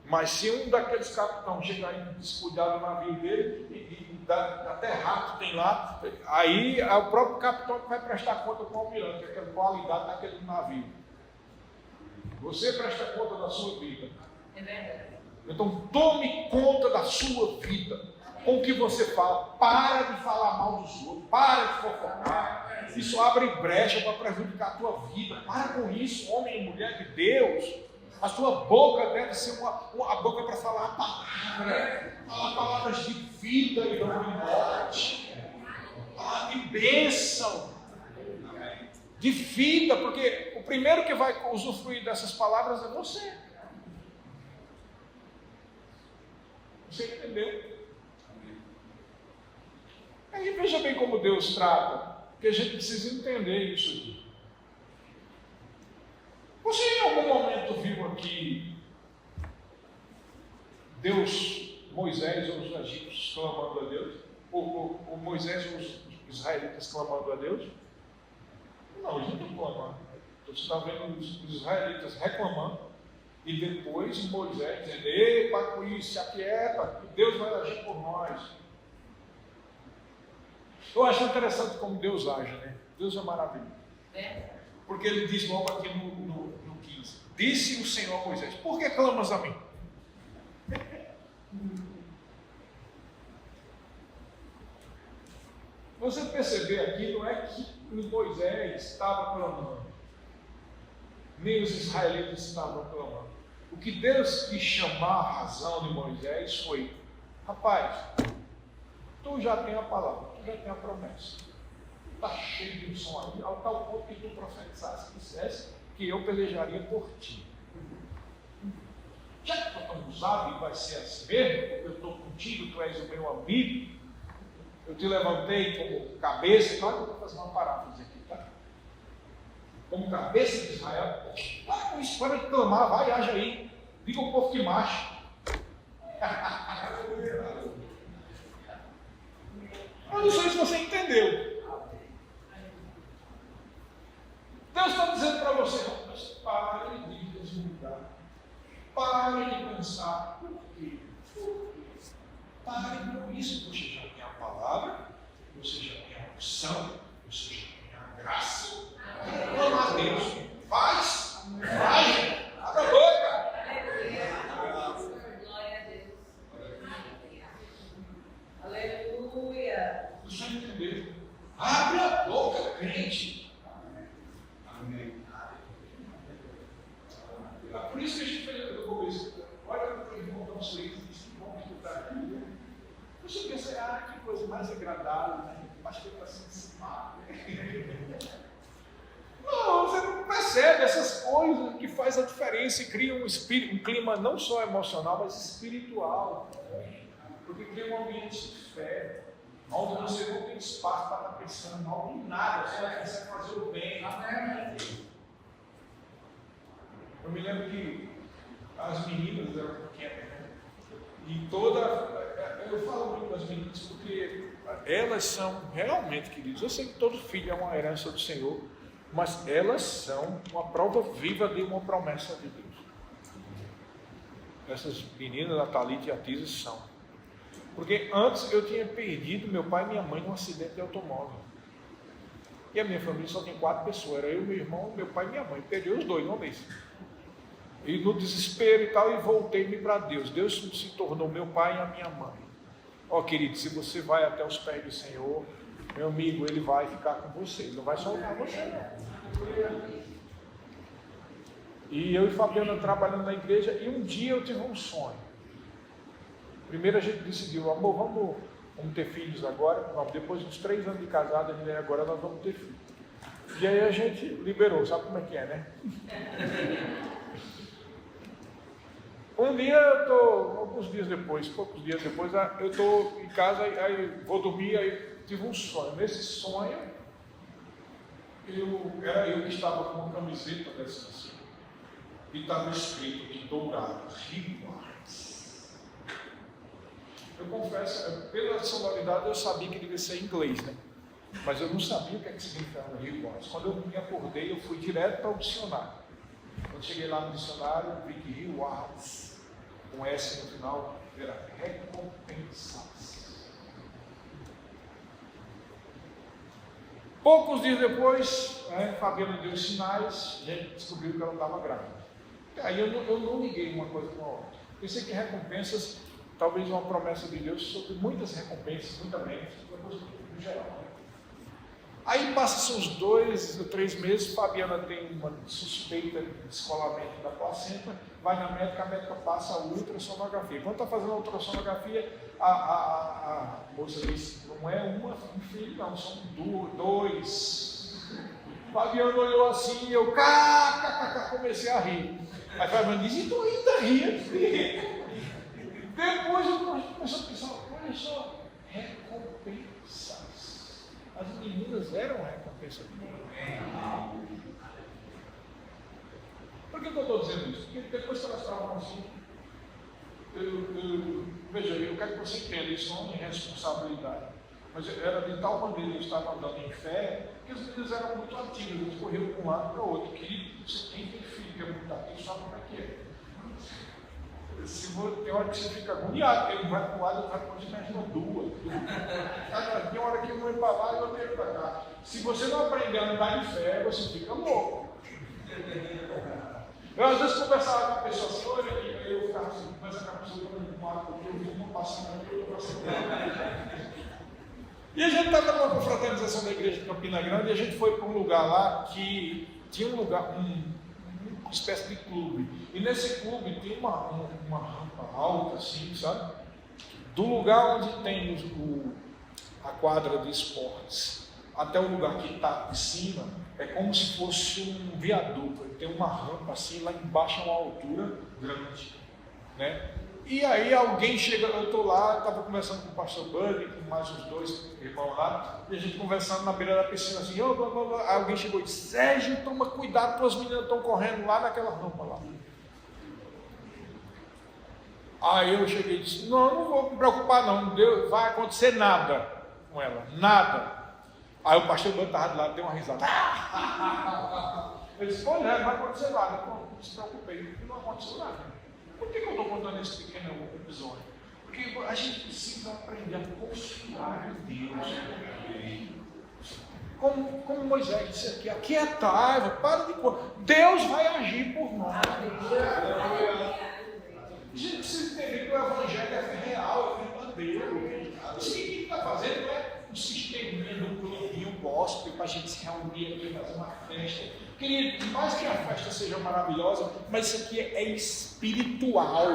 Mas se um daqueles capitães chegar e descuidar do navio dele, e até rato tem lá, aí é o próprio capitão que vai prestar conta com o almirante, que é aquela qualidade daquele navio. Você presta conta da sua vida. É verdade. Então tome conta da sua vida. Com o que você fala, para de falar mal dos outros, para de fofocar. Isso abre brecha para prejudicar a tua vida. Para com isso, homem e mulher de Deus. A sua boca deve ser uma boca para falar a palavra. Falar palavras de vida e não de morte. Falar de bênção. De vida, porque o primeiro que vai usufruir dessas palavras é você. Você entendeu? Aí veja bem como Deus trata, porque a gente precisa entender isso aqui. Você em algum momento viu aqui Moisés ou os egípcios clamando a Deus? Ou Moisés ou os israelitas clamando a Deus? Não, eles não estão clamando. Você está vendo os israelitas reclamando e depois Moisés dizendo: ei, para com isso, se aquieta, Deus vai agir por nós. Eu acho interessante como Deus age, né? Deus é maravilhoso. Porque ele diz logo aqui no 15: disse o Senhor a Moisés: por que clamas a mim? Você perceber aqui, não é que Moisés estava clamando, nem os israelitas estavam clamando. O que Deus quis chamar a razão de Moisés foi: rapaz, tu já tem a palavra, tu já tem a promessa, tu está cheio de unção aí, ao tal ponto que tu profetizasse, dissesse que eu pelejaria por ti. Já que tu tão usado e vai ser assim mesmo, porque eu estou contigo, tu és o meu amigo, eu te levantei como cabeça, e claro que eu vou fazer uma paráfrase aqui, tá? Como cabeça de Israel, para com isso, para de clamar, vai, age aí, diga ao povo que marche. Eu não sei se você entendeu. Deus está dizendo para você: mas pare de desmudar, pare de pensar, por quê? Pare com isso, você já tem a palavra, você já tem a unção, você já tem a graça. Clama a Deus, faz, abra a boca. Glória a Deus. Aleluia. Você entendeu? Abre a boca, crente. Amém. É por isso que a gente fez no começo. Olha para o irmão dar um sorriso e diz: que bom que tu está aqui. Você pensa: que coisa mais agradável, né? Acho que ele está se ensinando. Não, você não percebe essas coisas que faz a diferença e cria um clima não só emocional, mas espiritual. Porque cria um ambiente de fé, onde você não tem espaço para estar pensando mal em nada, você vai pensar em fazer o bem. Eu me lembro que as meninas eram pequenas, né? E eu falo muito das meninas porque elas são realmente, queridos, eu sei que todo filho é uma herança do Senhor, mas elas são uma prova viva de uma promessa de Deus. Essas meninas, a Thalita e a Tisa, são. Porque antes eu tinha perdido meu pai e minha mãe num acidente de automóvel. E a minha família só tem 4 pessoas, era eu, meu irmão, meu pai e minha mãe. Perdi os dois uma vez. E no desespero e tal, e voltei-me para Deus. Deus se tornou meu pai e a minha mãe. Ó, querido, se você vai até os pés do Senhor, meu amigo, Ele vai ficar com você. Ele não vai soltar você, não. E eu e Fabiana trabalhando na igreja, e um dia eu tive um sonho. Primeiro a gente decidiu: amor, vamos ter filhos agora. Não, depois de uns 3 anos de casado, agora nós vamos ter filhos. E aí a gente liberou, sabe como é que é, né? Um dia poucos dias depois, eu estou em casa, aí vou dormir, aí tive um sonho. Nesse sonho, era eu que estava com uma camiseta dessa assim, e estava escrito de dourado: Rewards. Eu confesso, pela sonoridade eu sabia que devia ser em inglês, né? Mas eu não sabia o que significava Rewards. Quando eu me acordei, eu fui direto para o dicionário. Quando cheguei lá no dicionário, eu vi que Rewards, com S no final, era recompensas. Poucos dias depois, Fabiana deu os sinais, e a gente descobriu que ela estava grávida. E aí eu não liguei uma coisa com a outra. Pensei que recompensas, talvez uma promessa de Deus sobre muitas recompensas, muita bênção, uma coisa no geral. Aí passa-se uns 2 ou 3 meses, Fabiana tem uma suspeita de descolamento da placenta, vai na médica, a médica passa a ultrassonografia. Quando está fazendo a ultrassonografia, a moça diz: não é um filho, não, são 2. Fabiana olhou assim e eu comecei a rir. Aí Fabiana diz: e tu ainda ria? Depois eu comecei a pensar, olha só, recompensas. As meninas eram recompensa de Deus. Por que eu estou dizendo isso? Porque depois que elas estavam assim, veja, eu quero que você entenda, isso não é responsabilidade. Mas era de tal maneira que eu estava andando em fé, que as meninas eram muito ativas, eles corriam de um lado para o outro. Quem tem filho que é muito ativo sabe como é que é. Tem hora que você fica agoniado, ele vai para um lado e vai para o outro, imagina duas. Tem hora que um vai para lá e o outro vai para cá. Se você não aprender a andar em fé, você fica louco. Eu às vezes conversava com a pessoa assim, olha aqui, aí eu ficava assim, conversando com a pessoa, eu vi uma passando, eu estou passando. E a gente estava numa confraternização da igreja de Campina Grande e a gente foi para um lugar lá que tinha uma espécie de clube. E nesse clube tem uma rampa alta, assim, sabe? Do lugar onde tem a quadra de esportes até o lugar que está em cima, é como se fosse um viaduto. Tem uma rampa assim, lá embaixo é uma altura grande, né? E aí alguém chega, eu estou lá, estava conversando com o pastor Buddy, com mais uns dois irmãos lá, e a gente conversando na beira da piscina assim, blá, blá, blá. Aí alguém chegou e disse, Sérgio, toma cuidado, tuas meninas estão correndo lá naquela rampa lá. Aí eu cheguei e disse, não vou me preocupar não, Deus, vai acontecer nada com ela, nada. Aí o pastor Buddy estava do lado, deu uma risada. Ele disse, olha, não vai acontecer nada. Não se preocupei, não aconteceu nada. Por que eu estou contando esse pequeno episódio? Porque a gente precisa aprender a confiar em Deus. Como Moisés disse aqui, aquietai, para de coisa. Deus vai agir por nós. A gente precisa entender que o Evangelho é real, é verdadeiro. Isso que a gente está fazendo não é um sisteminha do clubinho gospel para a gente se reunir aqui e fazer uma festa. Querido, mais que a festa seja maravilhosa, mas isso aqui é espiritual.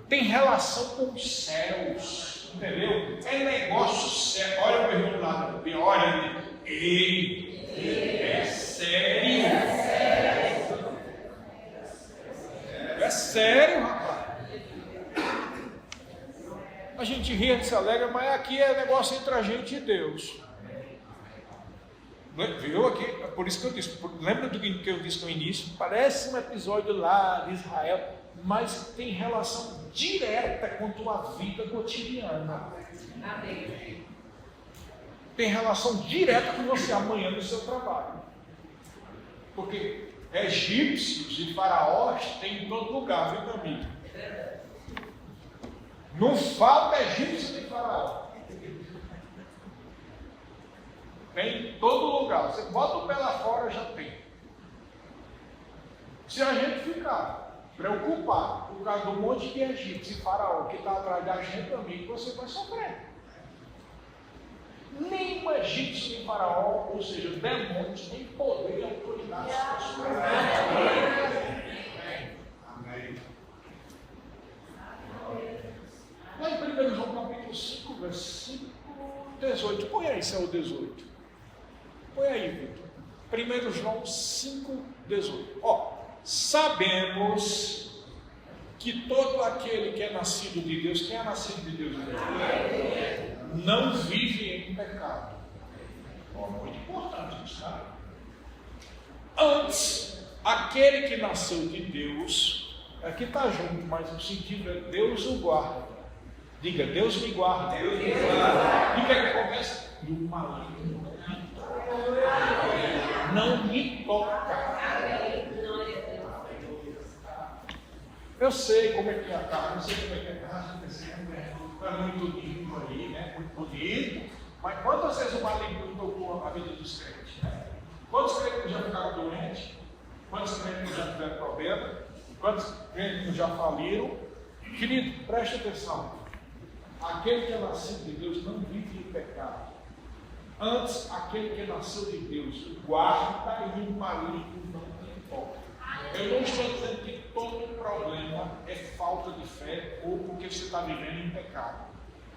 Tem relação com os céus, entendeu? É negócio sério. Olha o meu irmão lá, olha, ei, é sério. É sério, rapaz. A gente ri, a gente se alegra, mas aqui é negócio entre a gente e Deus. Viu aqui? Por isso que eu disse, lembra do que eu disse no início? Parece um episódio lá de Israel, mas tem relação direta com a tua vida cotidiana. Amém. Tem relação direta com você amanhã no seu trabalho. Porque egípcios e faraós tem em todo lugar, viu, meu amigo? Não falta egípcio nem faraó. Tem em todo lugar. Você bota o pé lá fora, já tem. Se a gente ficar preocupado por causa do monte de egípcio e faraó que está atrás da gente, amigo, você vai sofrer. Nem o egípcio nem faraó, ou seja, demônios, nem poder e autoridade. Amém. Lá em 1 João capítulo 5, versículo 18. Põe aí, Céu 18. Põe aí, Vitor. 1 João 5, 18. Sabemos que todo aquele que é nascido de Deus, quem é nascido de Deus? Não vive em pecado. Muito importante isso, tá? Antes, aquele que nasceu de Deus, aqui está junto, mas o sentido é Deus o guarda. Diga, Deus me guarda. Deus me guarda. E o que é que acontece? Do maligno não me toca. Eu sei como é que é a carne, eu sei como é que é a carne, é muito lindo aí, né? Muito bonito. Mas quantas vezes o maligno tocou a vida dos crentes? Né? Quantos crentes já ficaram doentes? Quantos crentes já tiveram problema? Quantos crentes já faliram? Querido, preste atenção. Aquele que é nascido de Deus não vive em pecado. Antes, aquele que nasceu de Deus guarda e o maligno não tem toca. Eu não estou dizendo que todo problema é falta de fé ou porque você está vivendo em pecado.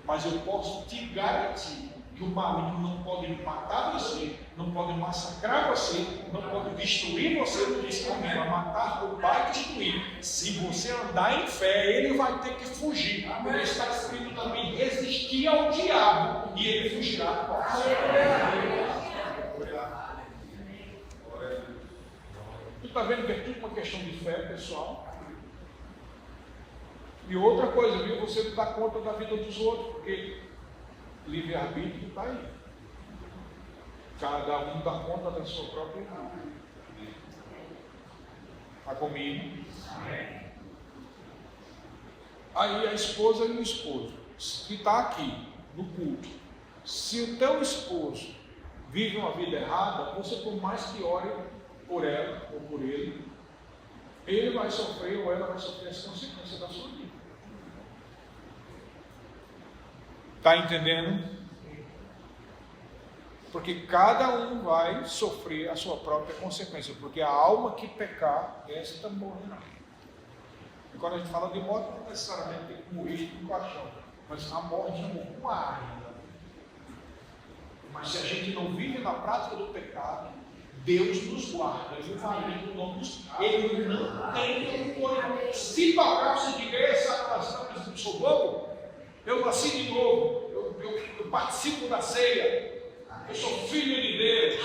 Mas eu posso te garantir que o maligno não pode matar você, não pode massacrar você, não pode destruir você no desse caminho, vai matar, roubar e destruir. Se você andar em fé, ele vai ter que fugir. Porque está escrito também: resistir ao diabo e ele fugirá de vós. Tu está vendo que é tudo uma questão de fé, pessoal? E outra coisa, viu? Você não dá conta da vida dos outros, porque livre-arbítrio está aí. Cada um dá conta da sua própria vida. Está comigo? Aí a esposa e o esposo, que está aqui no culto, se o teu esposo vive uma vida errada, você, por mais que ore por ela ou por ele vai sofrer ou ela vai sofrer as consequências da sua vida. Está entendendo? Porque cada um vai sofrer a sua própria consequência, porque a alma que pecar, esta morrerá. E quando a gente fala de morte, não necessariamente tem que morrer no caixão, mas a morte é uma área. Mas se a gente não vive na prática do pecado, Deus nos guarda, e o maligno não nos guarda. Ele não tem controle. Se tocar, você diga: eu sou bobo, eu nasci de novo, eu participo da ceia, eu sou filho de Deus,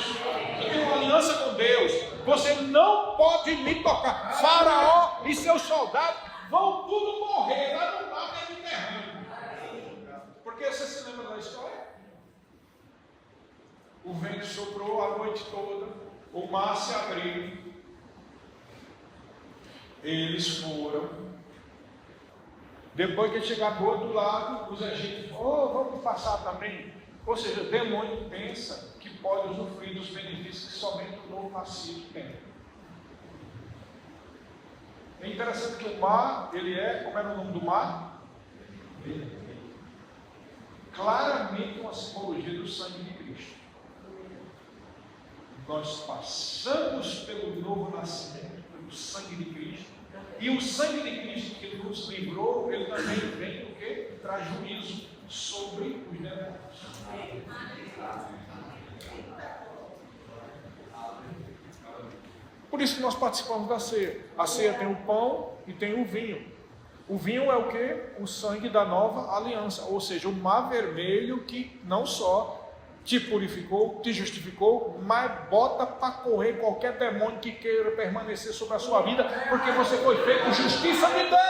eu tenho uma aliança com Deus, você não pode me tocar. Faraó e seus soldados vão tudo morrer lá no mar Mediterrâneo. Porque você se lembra da história? O vento soprou a noite toda, o mar se abriu, eles foram. Depois que chegar do outro lado, os egípcios, vamos passar também. Ou seja, o demônio pensa que pode usufruir dos benefícios que somente o novo nascido tem. É interessante que o mar, ele é, como era o nome do mar? Claramente uma simbologia do sangue de Cristo. Nós passamos pelo novo nascimento, pelo sangue de Cristo. E o sangue de Cristo que nos livrou, ele também vem o quê? Traz juízo sobre os demônios. Por isso que nós participamos da ceia. A ceia tem o pão e tem o vinho. O vinho é o quê? O sangue da nova aliança. Ou seja, o mar vermelho que não só te purificou, te justificou, mas bota para correr qualquer demônio que queira permanecer sobre a sua vida, porque você foi feito justiça de Deus.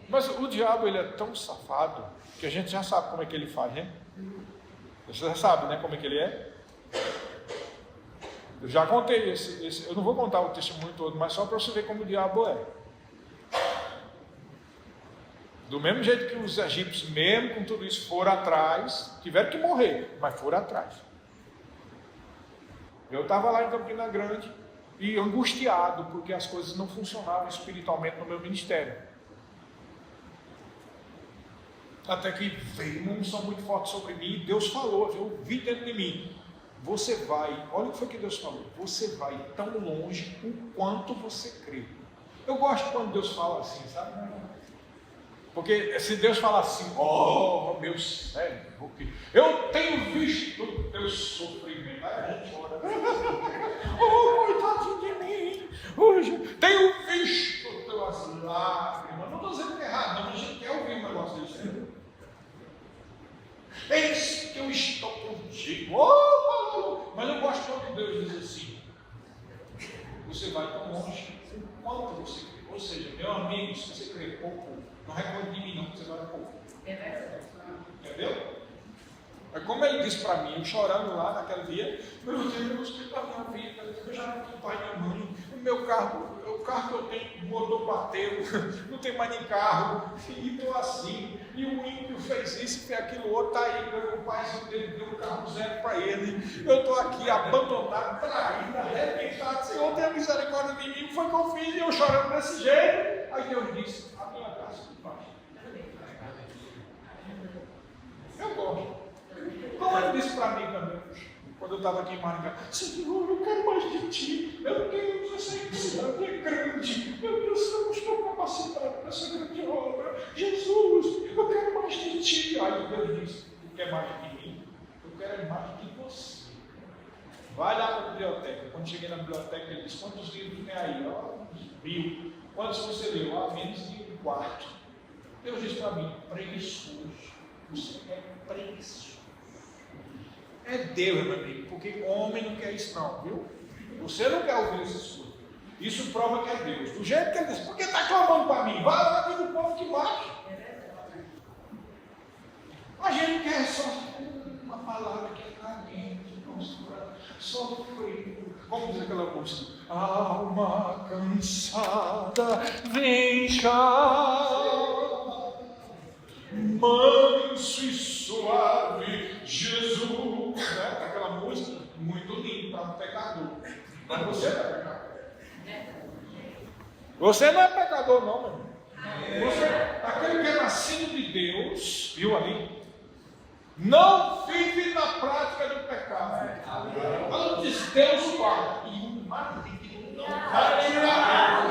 Mas o diabo, ele é tão safado que a gente já sabe como é que ele faz, né? Você já sabe, né, como é que ele é? Eu já contei eu não vou contar o testemunho todo, mas só para você ver como o diabo é. Do mesmo jeito que os egípcios, mesmo com tudo isso, foram atrás, tiveram que morrer, mas foram atrás. Eu estava lá em Campina Grande e angustiado, porque as coisas não funcionavam espiritualmente no meu ministério. Até que veio uma unção muito forte sobre mim, e Deus falou, eu ouvi dentro de mim: você vai, olha o que foi que Deus falou, você vai tão longe o quanto você crê. Eu gosto quando Deus fala assim, sabe? Porque se Deus falar assim: oh meu servo, eu tenho visto o teu sofrimento, aí a gente chora. Oh, coitadinho de mim, hoje tenho visto as tuas lágrimas. Não estou dizendo que é errado, não, mas a gente quer ouvir um negócio desse. Eis que eu estou contigo. Oh, mas eu gosto quando Deus diz assim: você vai tão longe quanto você crê. Ou seja, meu amigo, se você crê pouco, não recorde de mim não, porque você vai dar pouco. Entendeu? É como ele disse para mim, eu chorando lá naquele dia: meu Deus, a minha vida, eu já não tenho pai e mãe, o carro que eu tenho, o motor bateu, não tem mais nem carro, e estou assim, e o ímpio fez isso, fez aquilo outro, está aí, o paizinho dele deu um carro zero para ele, eu estou aqui abandonado, traído, arrebentado, Senhor, tenha misericórdia de mim, foi o que eu fiz, e eu chorando desse jeito. Aí Deus disse: a minha graça te basta. Eu gosto. Como ele disse para mim também, quando eu estava aqui em Maringá: Senhor, eu quero mais de ti, meu Deus, essa cidade é grande, meu Deus, eu não estou capacitado para essa grande obra, Jesus, eu Deus diz: tu quer mais de mim? Eu quero mais de você. Vai lá para a biblioteca. Quando cheguei na biblioteca, ele disse: quantos livros tem aí? Ó, 1000. Quantos você leu? Ah, menos de um quarto. Deus disse para mim: preguiçoso. Você é preguiçoso. É Deus, meu amigo, porque homem não quer isso não, viu? Você não quer ouvir essas coisas. Isso prova que é Deus. Do jeito que ele diz: por que está clamando para mim? Vai lá e o povo que bate. A gente quer só uma palavra que é caliente, sofrido. Como diz aquela música? Alma cansada, vem já. Manso e suave, Jesus. Né? Aquela música muito linda para um pecador. Mas você não é pecador. Você não é pecador, não, meu irmão. Você, aquele que é nascido de Deus, viu ali? Não vive na prática do pecado. Quando diz Deus guarda, e um marido não vai tirar.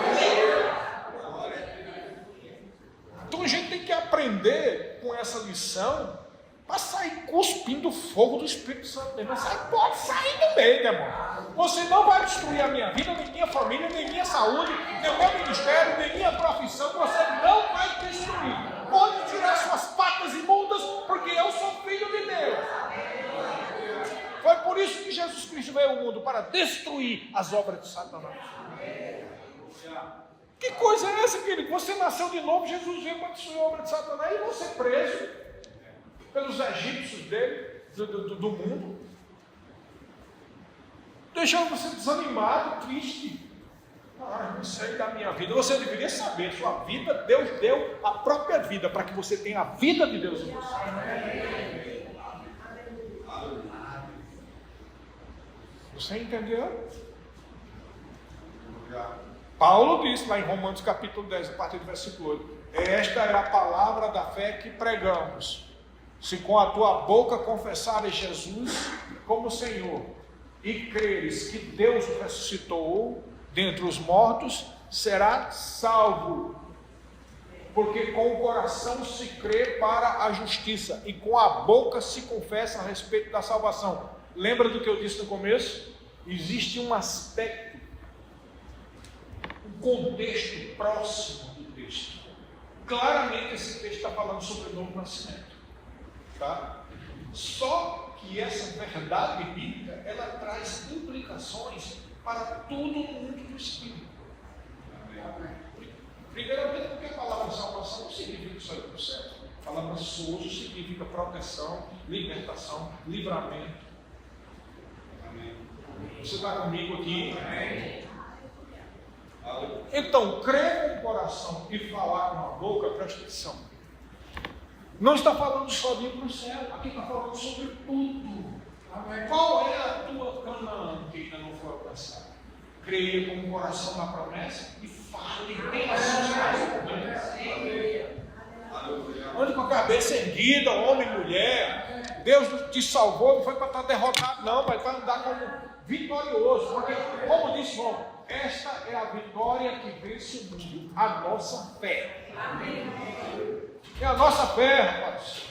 Então a gente tem que aprender com essa lição para sair cuspindo o fogo do Espírito Santo. Você pode sair do meio, demônio. Você não vai destruir a minha vida, nem minha família, nem minha saúde, nem o meu ministério, nem minha profissão. Você não vai destruir. Pode tirar suas patas imundas, porque eu sou filho de Deus. Foi por isso que Jesus Cristo veio ao mundo, para destruir as obras de Satanás. Que coisa é essa, querido? Você nasceu de novo, Jesus veio para destruir a obra de Satanás e você preso pelos egípcios dele, do mundo, deixando você desanimado, triste. Não sei da minha vida. Você deveria saber, sua vida, Deus deu a própria vida para que você tenha a vida de Deus em você. Você entendeu? Paulo disse lá em Romanos capítulo 10, a partir do versículo 8: esta é a palavra da fé que pregamos. Se com a tua boca confessares Jesus como Senhor e creres que Deus o ressuscitou dentre os mortos, será salvo. Porque com o coração se crê para a justiça e com a boca se confessa a respeito da salvação. Lembra do que eu disse no começo? Existe um aspecto, um contexto próximo do texto. Claramente esse texto está falando sobre o novo nascimento. Tá? Só que essa verdade bíblica, ela traz implicações para tudo no mundo do Espírito. Primeiramente, porque a palavra salvação não significa sair do céu. A palavra sozo significa proteção, libertação, livramento. Amém. Você está comigo aqui? Amém. Então, crer com o coração e falar com a boca, presta atenção. Não está falando só de ir para o céu, aqui está falando sobre tudo. Amém. Qual é a tua Canaã que ainda não foi alcançada? Creia com o coração na promessa e fale relações com ande com a cabeça erguida, homem e mulher. Deus te salvou, não foi para estar derrotado, não, mas para andar como vitorioso. Porque, como disse João, esta é a vitória que vence o mundo, a nossa fé. Amém. É a nossa fé, rapaz.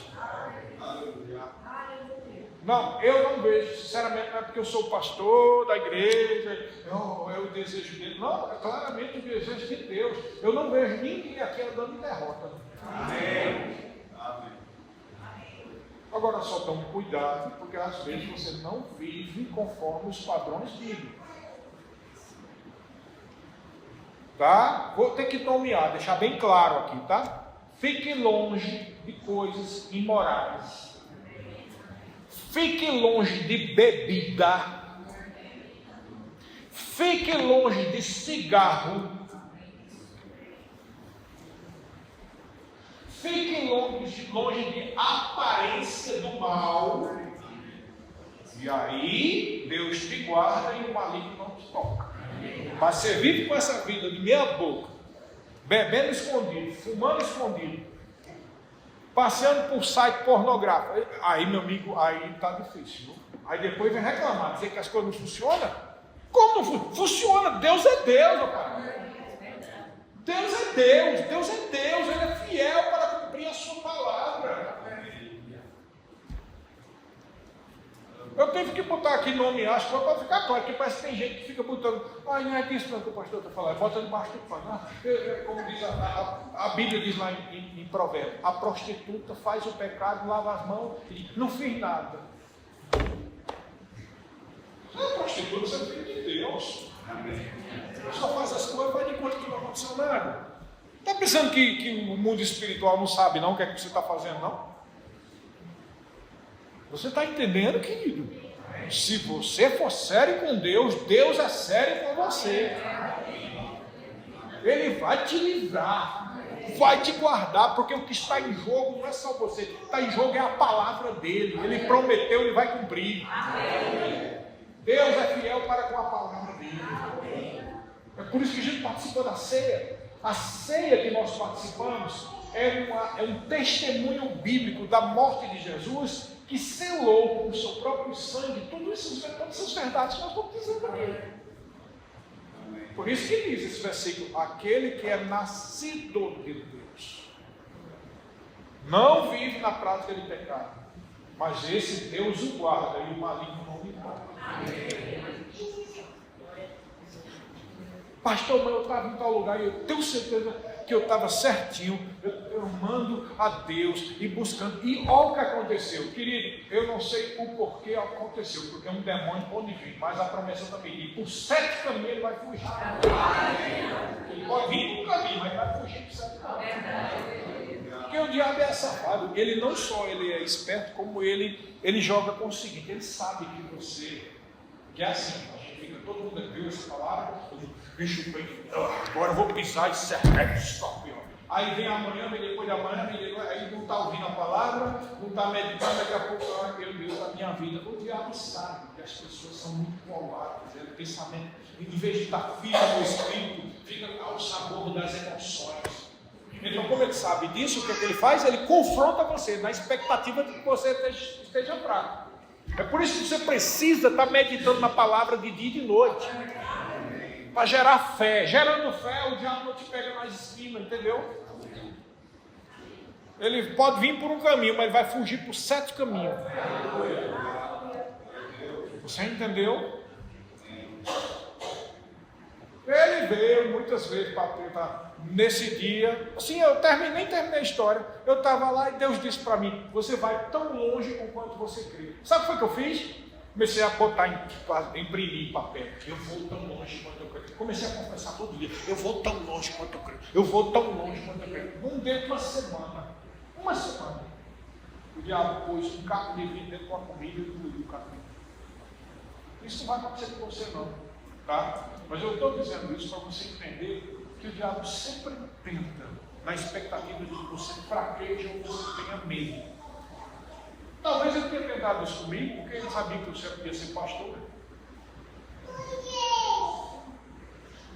Não, eu não vejo, sinceramente, não é porque eu sou pastor da igreja, é o desejo dele. Não, é claramente o desejo de Deus. Eu não vejo ninguém aqui andando em derrota. Amém. Amém. Agora só tome cuidado, porque às vezes você não vive conforme os padrões bíblicos. Tá? Vou ter que nomear, deixar bem claro aqui, tá? Fique longe de coisas imorais. Fique longe de bebida. Fique longe de cigarro. Fique longe de aparência do mal. E aí, Deus te guarda e o maligno não te toca. Mas você vive com essa vida de meia boca, bebendo escondido, fumando escondido, passeando por site pornográfico. Aí, meu amigo, aí está difícil. Viu? Aí depois vem reclamar, dizer que as coisas não funcionam. Como não funciona? Deus é Deus, rapaz. Deus é Deus, Deus é Deus, Ele é fiel para cumprir a sua palavra. tive que botar aqui nome, acho que para ficar claro, porque parece que tem gente que fica botando, não é disso que o pastor está falando, bota debaixo do pano. Como diz a Bíblia diz lá em Provérbios, a prostituta faz o pecado, lava as mãos e não fiz nada. A prostituta você é filho de Deus. Só faz as coisas, faz de conta que não aconteceu nada. Está pensando que o mundo espiritual não sabe não o que é que você está fazendo, não? Você está entendendo, querido? Se você for sério com Deus, Deus é sério com você. Ele vai te livrar, vai te guardar, porque o que está em jogo não é só você, o que está em jogo é a palavra dele. Ele prometeu, ele vai cumprir. Deus é fiel para com a palavra dele. É por isso que a gente participou da ceia. A ceia que nós participamos é um testemunho bíblico da morte de Jesus, que selou com o seu próprio sangue todas essas verdades que nós estamos dizendo aqui. Por isso que diz esse versículo: aquele que é nascido de Deus não vive na prática de pecado, mas esse Deus o guarda e o maligno não lhe toca. Pastor, mas eu estava em tal lugar e eu tenho certeza que eu estava certinho, eu amando a Deus e buscando. E olha o que aconteceu, querido. Eu não sei o porquê aconteceu, porque um demônio pode vir, mas a promessa também diz: por 7 caminhos ele vai fugir. Ele pode vir por um caminho, mas vai fugir por 7 caminhos. Porque o diabo é safado. Ele não só ele é esperto, como ele joga com o seguinte: ele sabe que você, que é assim, a gente fica, todo mundo viu essa palavra, bicho bem, agora eu vou pisar e serpente, escorpião. Aí vem amanhã, vem depois de amanhã, aí não está ouvindo a palavra, não está meditando, daqui a pouco meu Deus da minha vida. O diabo sabe que as pessoas são muito voláteis, o pensamento, em vez de estar firme no espírito, fica ao sabor das emoções. Então, como ele sabe disso, o que ele faz? Ele confronta você, na expectativa de que você esteja fraco. É por isso que você precisa estar meditando na palavra de dia e de noite. Para gerar fé. Gerando fé, o diabo não te pega mais em cima, entendeu? Ele pode vir por um caminho, mas ele vai fugir por 7 caminhos. Você entendeu? Ele veio muitas vezes para tentar. Nesse dia, assim, eu nem terminei a história. Eu estava lá e Deus disse para mim: você vai tão longe com quanto você crê. Sabe o que foi que eu fiz? Comecei a botar, imprimir em papel. Eu vou tão longe quanto eu creio. Comecei a confessar todo dia: eu vou tão longe quanto eu creio. Eu vou tão longe quanto eu creio. Não deu uma semana. O diabo pôs um caco de vidro dentro de uma comida e engoliu o caco de vidro. Isso não vai acontecer com você não, tá? Mas eu estou dizendo isso para você entender que o diabo sempre tenta, na expectativa de que você fraqueje ou você tenha medo. Talvez ele tenha tentado isso comigo, porque ele sabia que você podia ser pastor.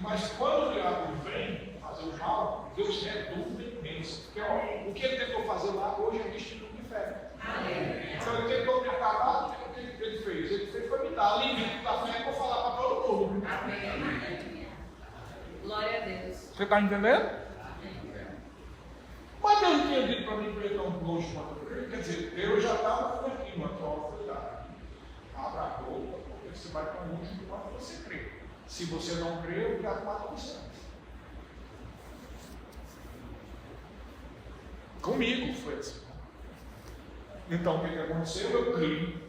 Mas quando o diabo vem fazer o mal, Deus redunda em bênção. Porque o que ele tentou fazer lá, hoje é instituto de fé. Então ele tentou me acabar, o que ele fez? Ele fez foi me dar limite da fé para falar para todo mundo. Glória a Deus. Você está entendendo? Mas Deus não tinha dito para mim que eu ia tão longe quanto eu creio. Quer dizer, eu já estava aqui no atual cuidado. Abra a boca, porque você vai tão longe quanto você crê. Se você não crê, eu já mato você. Comigo foi assim. Então o que aconteceu? Eu criei.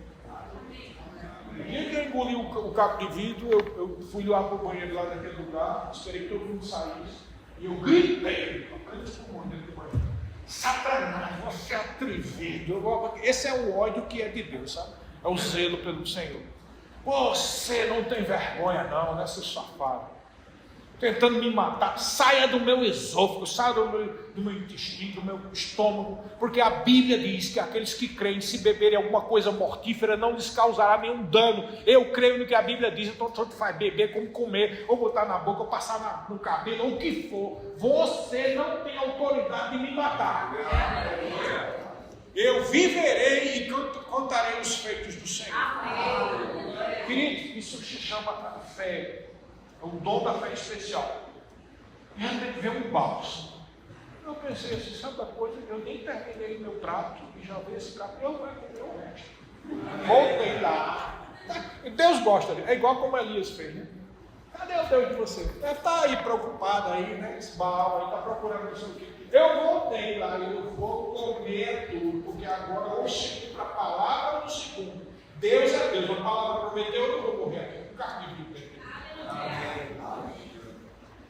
No dia que eu engoli o caco de vidro, eu fui lá para o banheiro lá daquele lugar, esperei que todo mundo saísse, e eu gritei, Satanás, você é atrevido. Esse é o ódio que é de Deus, sabe? É o zelo pelo Senhor. Você não tem vergonha não, né, seu safado? Tentando me matar, saia do meu esôfago, saia do meu intestino, do meu estômago, porque a Bíblia diz que aqueles que creem, se beberem alguma coisa mortífera, não lhes causará nenhum dano. Eu creio no que a Bíblia diz, então tanto faz beber como comer, ou botar na boca, ou passar no cabelo, ou o que for. Você não tem autoridade de me matar. Eu viverei e contarei os feitos do Senhor. Querido, isso se chama fé. É o dom da fé especial. E a gente vê um bálsamo. Eu pensei assim, sabe da coisa? Eu nem terminei meu trato e já vi esse cara. Eu vou comer o resto. Voltei lá. E Deus gosta dele. É igual como Elias fez, né? Cadê o Deus de você? Ele está aí preocupado aí, né? Esse Baal aí está procurando não sei o quê. Eu voltei lá, eu vou comer tudo, porque agora ou chego para a palavra ou no segundo. Deus é Deus, a palavra prometeu, eu não vou morrer aqui. Um carro de vida.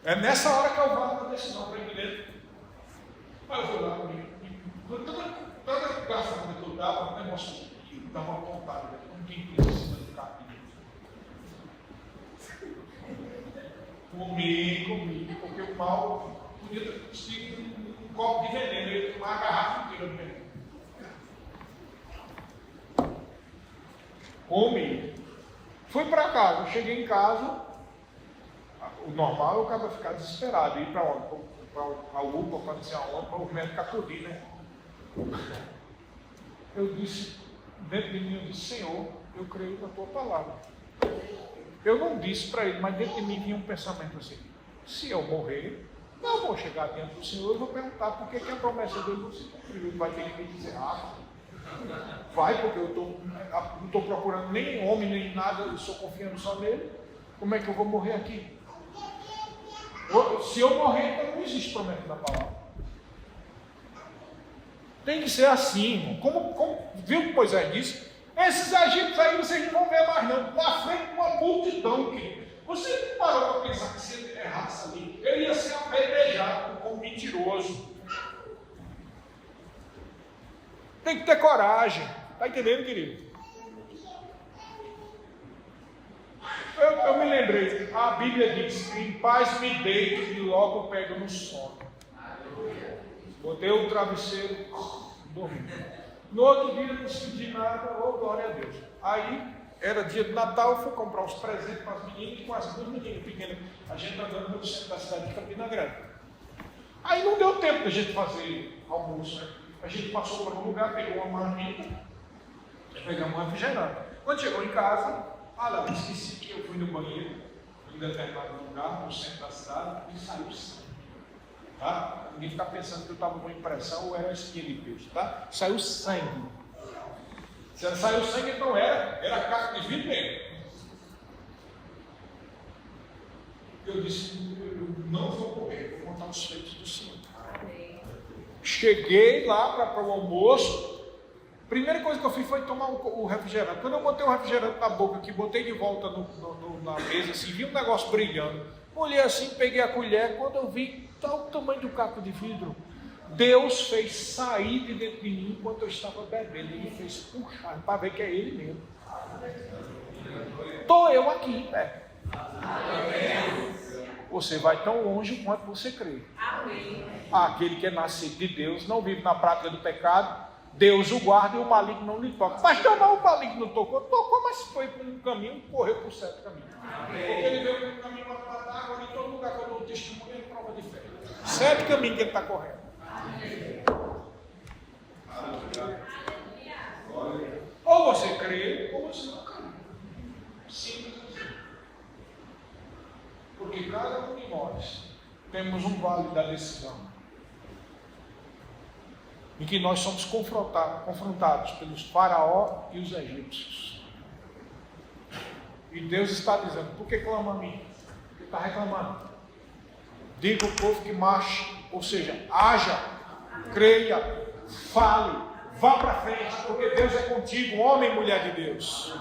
É nessa hora que eu vou na decisão para entender. Mas eu vou lá comigo. Toda graça que eu dava, um negócio que dá uma vontade. Ninguém precisa de carro de vida. Comi, porque o mal podia ter um copo de veneno, ele tomar uma garrafa inteira de veneno. Comi. Fui para casa, cheguei em casa, o normal é o cara ficar desesperado, ir para onde? Para a UPA, para dizer aonde, para o médico acudir, né? Eu disse, dentro de mim, eu disse, Senhor, eu creio na tua palavra. Eu não disse para ele, mas dentro de mim vinha um pensamento assim: se eu morrer, eu vou chegar diante do Senhor e vou perguntar por que a promessa dele não se cumpriu. Ele vai ter que me dizer, vai, porque eu não estou procurando nem homem, nem nada, eu estou confiando só nele. Como é que eu vou morrer aqui? Se eu morrer, então não existe promessa da palavra. Tem que ser assim, irmão. Como viu o que Moisés disse? Esses egípcios aí vocês não vão ver mais não. Na frente de uma multidão, querido. Você não parou para pensar que se ele errasse ali, ele ia ser apedrejado como mentiroso. Tem que ter coragem. Está entendendo, querido? Eu me lembrei. A Bíblia diz: em paz me deito e logo pego no sono. Botei o travesseiro, dormi. No outro dia não senti nada, glória a Deus. Aí, era dia de Natal, eu fui comprar os presentes para as meninas, com as duas meninas pequenas. A gente andando no centro da cidade de Campina Grande. Aí não deu tempo da gente fazer almoço, né? A gente passou por um lugar, pegou uma marmita, pegamos uma refrigerante. Quando chegou em casa, lá, esqueci que eu fui no banheiro, em determinado lugar, no centro da cidade, e saiu sangue. Tá? Ninguém ficar pensando que eu estava com impressão ou era espinha de peixe, tá? Saiu sangue. Se saiu sangue, então era carne de vidro mesmo. Eu disse, eu não vou morrer, vou contar os feitos do Senhor. Cheguei lá para o almoço. Primeira coisa que eu fiz foi tomar o refrigerante. Quando eu botei o refrigerante na boca aqui, botei de volta na mesa, assim, vi um negócio brilhando. Olhei assim, peguei a colher. Quando eu vi tal o tamanho do caco de vidro, Deus fez sair de dentro de mim enquanto eu estava bebendo. Ele fez puxar para ver que é Ele mesmo. Estou eu aqui em pé. Você vai tão longe quanto você crê. Aquele que é nascido de Deus não vive na prática do pecado. Deus o guarda e o maligno não lhe toca. Pastor, não, o maligno não tocou, mas foi por um caminho, correu por certo caminho. Porque ele veio por um caminho para matar, agora em todo lugar que eu dou testemunho, ele prova de fé. Certo caminho que ele está correndo. Ou você crê, ou você não crê. Simples assim. Porque cada um de nós temos um vale da decisão, em que nós somos confrontados pelos faraó e os egípcios. E Deus está dizendo: por que clama a mim? Ele está reclamando. Diga ao povo que marche, ou seja, haja, creia, fale, vá para frente, porque Deus é contigo, homem e mulher de Deus.